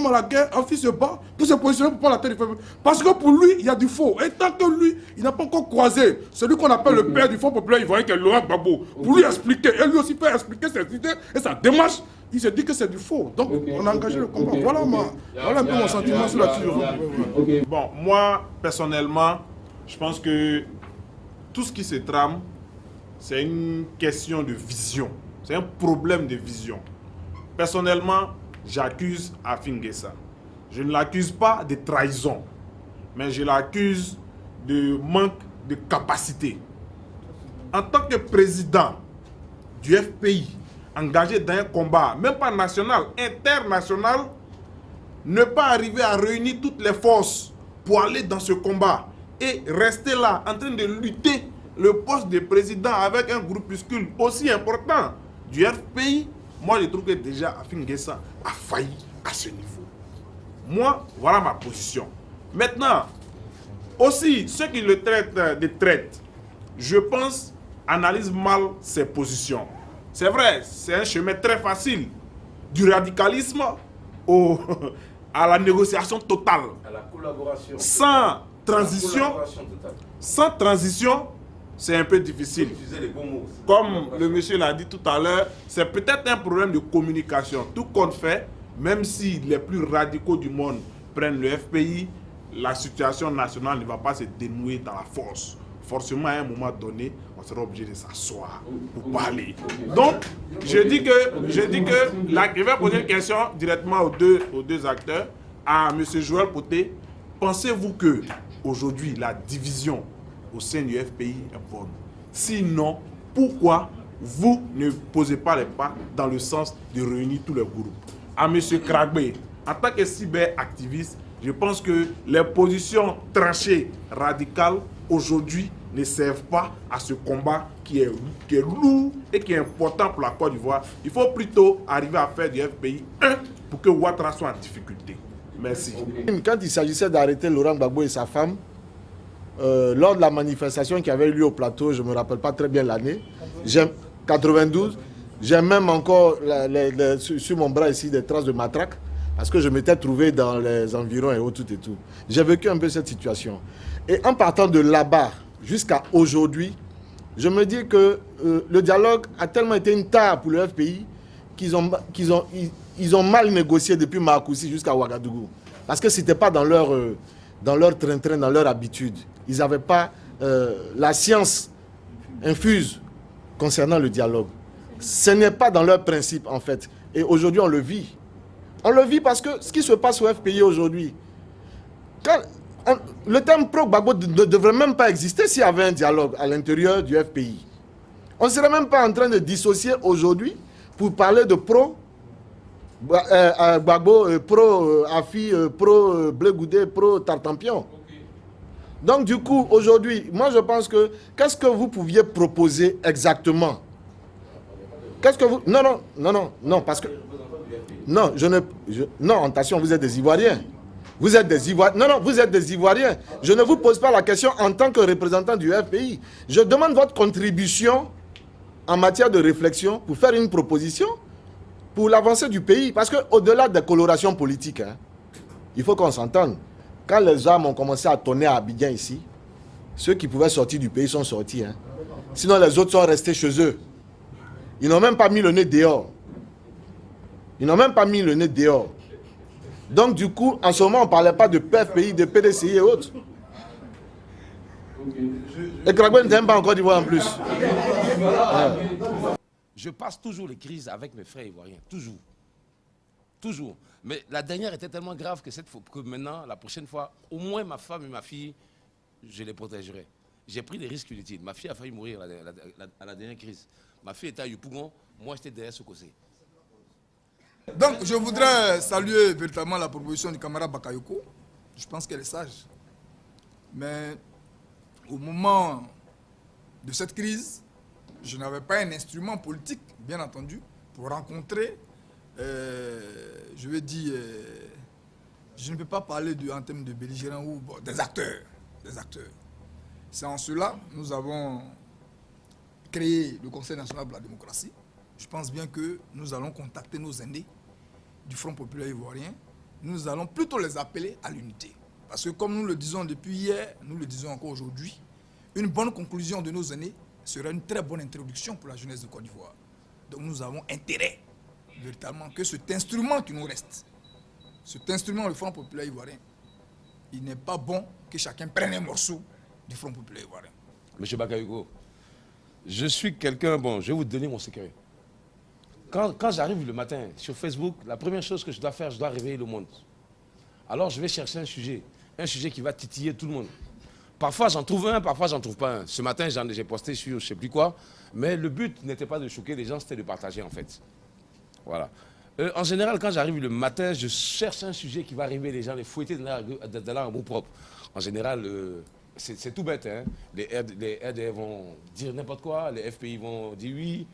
Afi se bat pour se positionner pour prendre la tête du peuple. Parce que pour lui, il y a du faux. Et tant que lui, il n'a pas encore croisé celui qu'on appelle le père du Front populaire ivoirien, qui est Laurent Gbagbo, pour lui expliquer, et lui aussi faire expliquer ses idées et sa démarche, il se dit que c'est du faux. Donc on a engagé le combat. Voilà un peu mon sentiment sur la question. Bon, moi, personnellement, je pense que tout ce qui se trame, c'est une question de vision. C'est un problème de vision. Personnellement, j'accuse Afi N'Guessa. Je ne l'accuse pas de trahison, mais je l'accuse de manque de capacité. En tant que président du FPI, engagé dans un combat, même pas national, international, ne pas arriver à réunir toutes les forces pour aller dans ce combat et rester là en train de lutter le poste de président avec un groupuscule aussi important du FPI, moi je trouve que déjà Afi N'Guessa a failli à ce niveau. Moi, voilà ma position. Maintenant, aussi, ceux qui le traitent de traite, je pense, analysent mal ses positions. C'est vrai, c'est un chemin très facile du radicalisme à la négociation totale. À la collaboration. Sans transition, c'est un peu difficile. Comme le monsieur l'a dit tout à l'heure, c'est peut-être un problème de communication. Tout compte fait, même si les plus radicaux du monde prennent le FPI, la situation nationale ne va pas se dénouer dans la force. Forcément, à un moment donné, on sera obligé de s'asseoir pour parler. Donc, je dis que je vais poser une question directement aux deux acteurs, à M. Joël Poté. Pensez-vous que aujourd'hui la division au sein du FPI est bonne? Sinon, pourquoi vous ne posez pas les pas dans le sens de réunir tous les groupes? À M. Kragbe, en tant que cyberactiviste, je pense que les positions tranchées, radicales, aujourd'hui, ne servent pas à ce combat qui est lourd et qui est important pour la Côte d'Ivoire. Il faut plutôt arriver à faire du FPI 1 pour que Ouattara soit en difficulté. Merci. Quand il s'agissait d'arrêter Laurent Gbagbo et sa femme, lors de la manifestation qui avait eu lieu au plateau, je ne me rappelle pas très bien l'année, 92, j'ai même encore sur mon bras ici des traces de matraque, parce que je m'étais trouvé dans les environs et tout et tout. J'ai vécu un peu cette situation. Et en partant de là-bas jusqu'à aujourd'hui, je me dis que le dialogue a tellement été une tare pour le FPI qu'ils ont mal négocié depuis Marcoussis jusqu'à Ouagadougou. Parce que ce n'était pas dans leur train-train, dans leur habitude. Ils n'avaient pas la science infuse concernant le dialogue. Ce n'est pas dans leur principe, en fait. Et aujourd'hui, on le vit. On le vit parce que ce qui se passe au FPI aujourd'hui, le terme pro-Gbagbo ne devrait même pas exister s'il y avait un dialogue à l'intérieur du FPI. On ne serait même pas en train de dissocier aujourd'hui pour parler de pro-Gbagbo, pro-Afi, pro-Blé Goudé, pro-Tartampion. Donc du coup, aujourd'hui, moi je pense que, qu'est-ce que vous pouviez proposer exactement? Qu'est-ce que vous... Non, parce que... Non, non, attention, vous êtes des Ivoiriens. Vous êtes des Ivoiriens. Non, vous êtes des Ivoiriens. Je ne vous pose pas la question en tant que représentant du FPI. Je demande votre contribution en matière de réflexion pour faire une proposition pour l'avancée du pays. Parce qu'au-delà des colorations politiques, il faut qu'on s'entende. Quand les armes ont commencé à tonner à Abidjan ici, ceux qui pouvaient sortir du pays sont sortis. Sinon, les autres sont restés chez eux. Ils n'ont même pas mis le nez dehors. Donc, du coup, en ce moment, on ne parlait pas de PFPI, de PDCI et autres. Et Kragbe ne t'aime pas encore d'Ivoire en plus. Je passe toujours les crises avec mes frères ivoiriens. Toujours. Toujours. Mais la dernière était tellement grave que maintenant, la prochaine fois, au moins ma femme et ma fille, je les protégerai. J'ai pris des risques inutiles. Ma fille a failli mourir à la dernière crise. Ma fille était à Yopougon, moi j'étais derrière Sokosé. Donc je voudrais saluer véritablement la proposition du camarade Bakayoko. Je pense qu'elle est sage. Mais au moment de cette crise, je n'avais pas un instrument politique, bien entendu, pour rencontrer, je vais dire, je ne peux pas parler en termes de belligérants ou des acteurs. C'est en cela que nous avons créé le Conseil national pour la démocratie, je pense bien que nous allons contacter nos aînés du Front populaire ivoirien. Nous allons plutôt les appeler à l'unité. Parce que comme nous le disons depuis hier, nous le disons encore aujourd'hui, une bonne conclusion de nos aînés sera une très bonne introduction pour la jeunesse de Côte d'Ivoire. Donc nous avons intérêt, véritablement, que cet instrument qui nous reste, cet instrument, le Front populaire ivoirien, il n'est pas bon que chacun prenne un morceau du Front populaire ivoirien. Monsieur Bakayoko, je suis quelqu'un, bon, je vais vous donner mon secret. Quand j'arrive le matin sur Facebook, la première chose que je dois faire, je dois réveiller le monde. Alors je vais chercher un sujet qui va titiller tout le monde. Parfois j'en trouve un, parfois j'en trouve pas un. Ce matin j'ai posté sur je sais plus quoi, mais le but n'était pas de choquer les gens, c'était de partager en fait. Voilà. En général, quand j'arrive le matin, je cherche un sujet qui va arriver les gens, les fouetter dans leur amour propre. En général, c'est tout bête. Hein? Les RDR vont dire n'importe quoi, les FPI vont dire oui.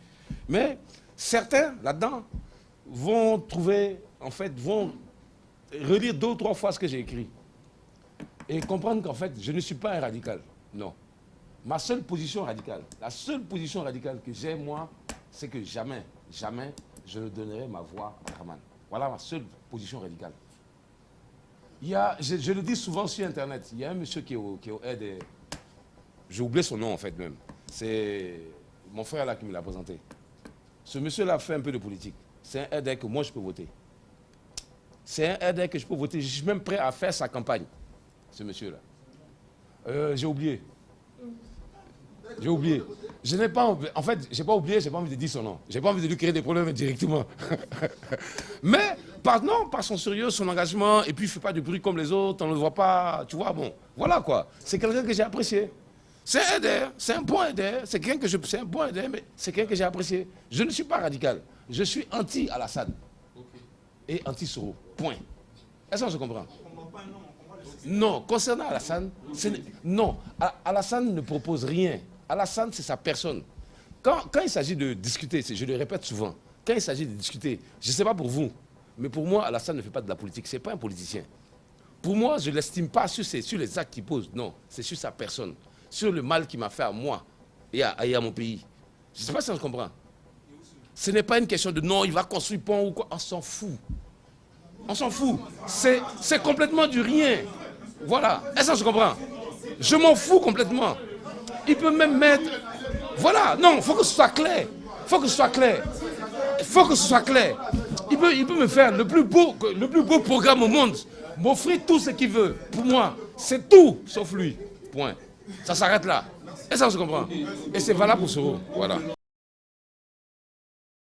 Mais certains, là-dedans, vont trouver, en fait, vont relire 2 ou 3 fois ce que j'ai écrit. Et comprendre qu'en fait, je ne suis pas un radical. Non. Ma seule position radicale, la seule position radicale que j'ai, moi, c'est que jamais, jamais, je ne donnerai ma voix à Draman. Voilà ma seule position radicale. Je le dis souvent sur Internet, il y a un monsieur qui est au RDR. J'ai oublié son nom en fait même. C'est mon frère là qui me l'a présenté. Ce monsieur-là fait un peu de politique. C'est un RDR que moi je peux voter. C'est un RDR que je peux voter. Je suis même prêt à faire sa campagne, ce monsieur-là. J'ai oublié. J'ai oublié. Je n'ai pas, en fait, j'ai pas oublié, j'ai pas envie de dire son nom. J'ai pas envie de lui créer des problèmes directement. Mais, par son sérieux, son engagement, et puis il ne fait pas de bruit comme les autres, on ne le voit pas, tu vois, bon. Voilà quoi. C'est quelqu'un que j'ai apprécié. C'est un RDR, c'est un bon RDR, c'est un bon RDR, mais c'est quelqu'un que j'ai apprécié. Je ne suis pas radical. Je suis anti-Alassane. Et anti-Soro. Point. Est-ce que je comprends? Non, concernant Alassane, non, Alassane ne propose rien. Alassane, c'est sa personne. Quand il s'agit de discuter, je le répète souvent, quand il s'agit de discuter, je ne sais pas pour vous, mais pour moi, Alassane ne fait pas de la politique, ce n'est pas un politicien. Pour moi, je ne l'estime pas sur les actes qu'il pose, non, c'est sur sa personne, sur le mal qu'il m'a fait à moi et à mon pays. Je ne sais pas si on comprend. Ce n'est pas une question de non, il va construire pont ou quoi, on s'en fout. On s'en fout. C'est complètement du rien. Voilà. Est-ce que je comprends? Je m'en fous complètement. Il peut même mettre... Voilà. Non, il faut que ce soit clair. Il faut que ce soit clair. Il faut que ce soit clair. Il peut me faire le plus beau programme au monde. M'offrir tout ce qu'il veut. Pour moi, c'est tout sauf lui. Point. Ça s'arrête là. Est-ce que je comprends? Et c'est valable pour Soro. Voilà.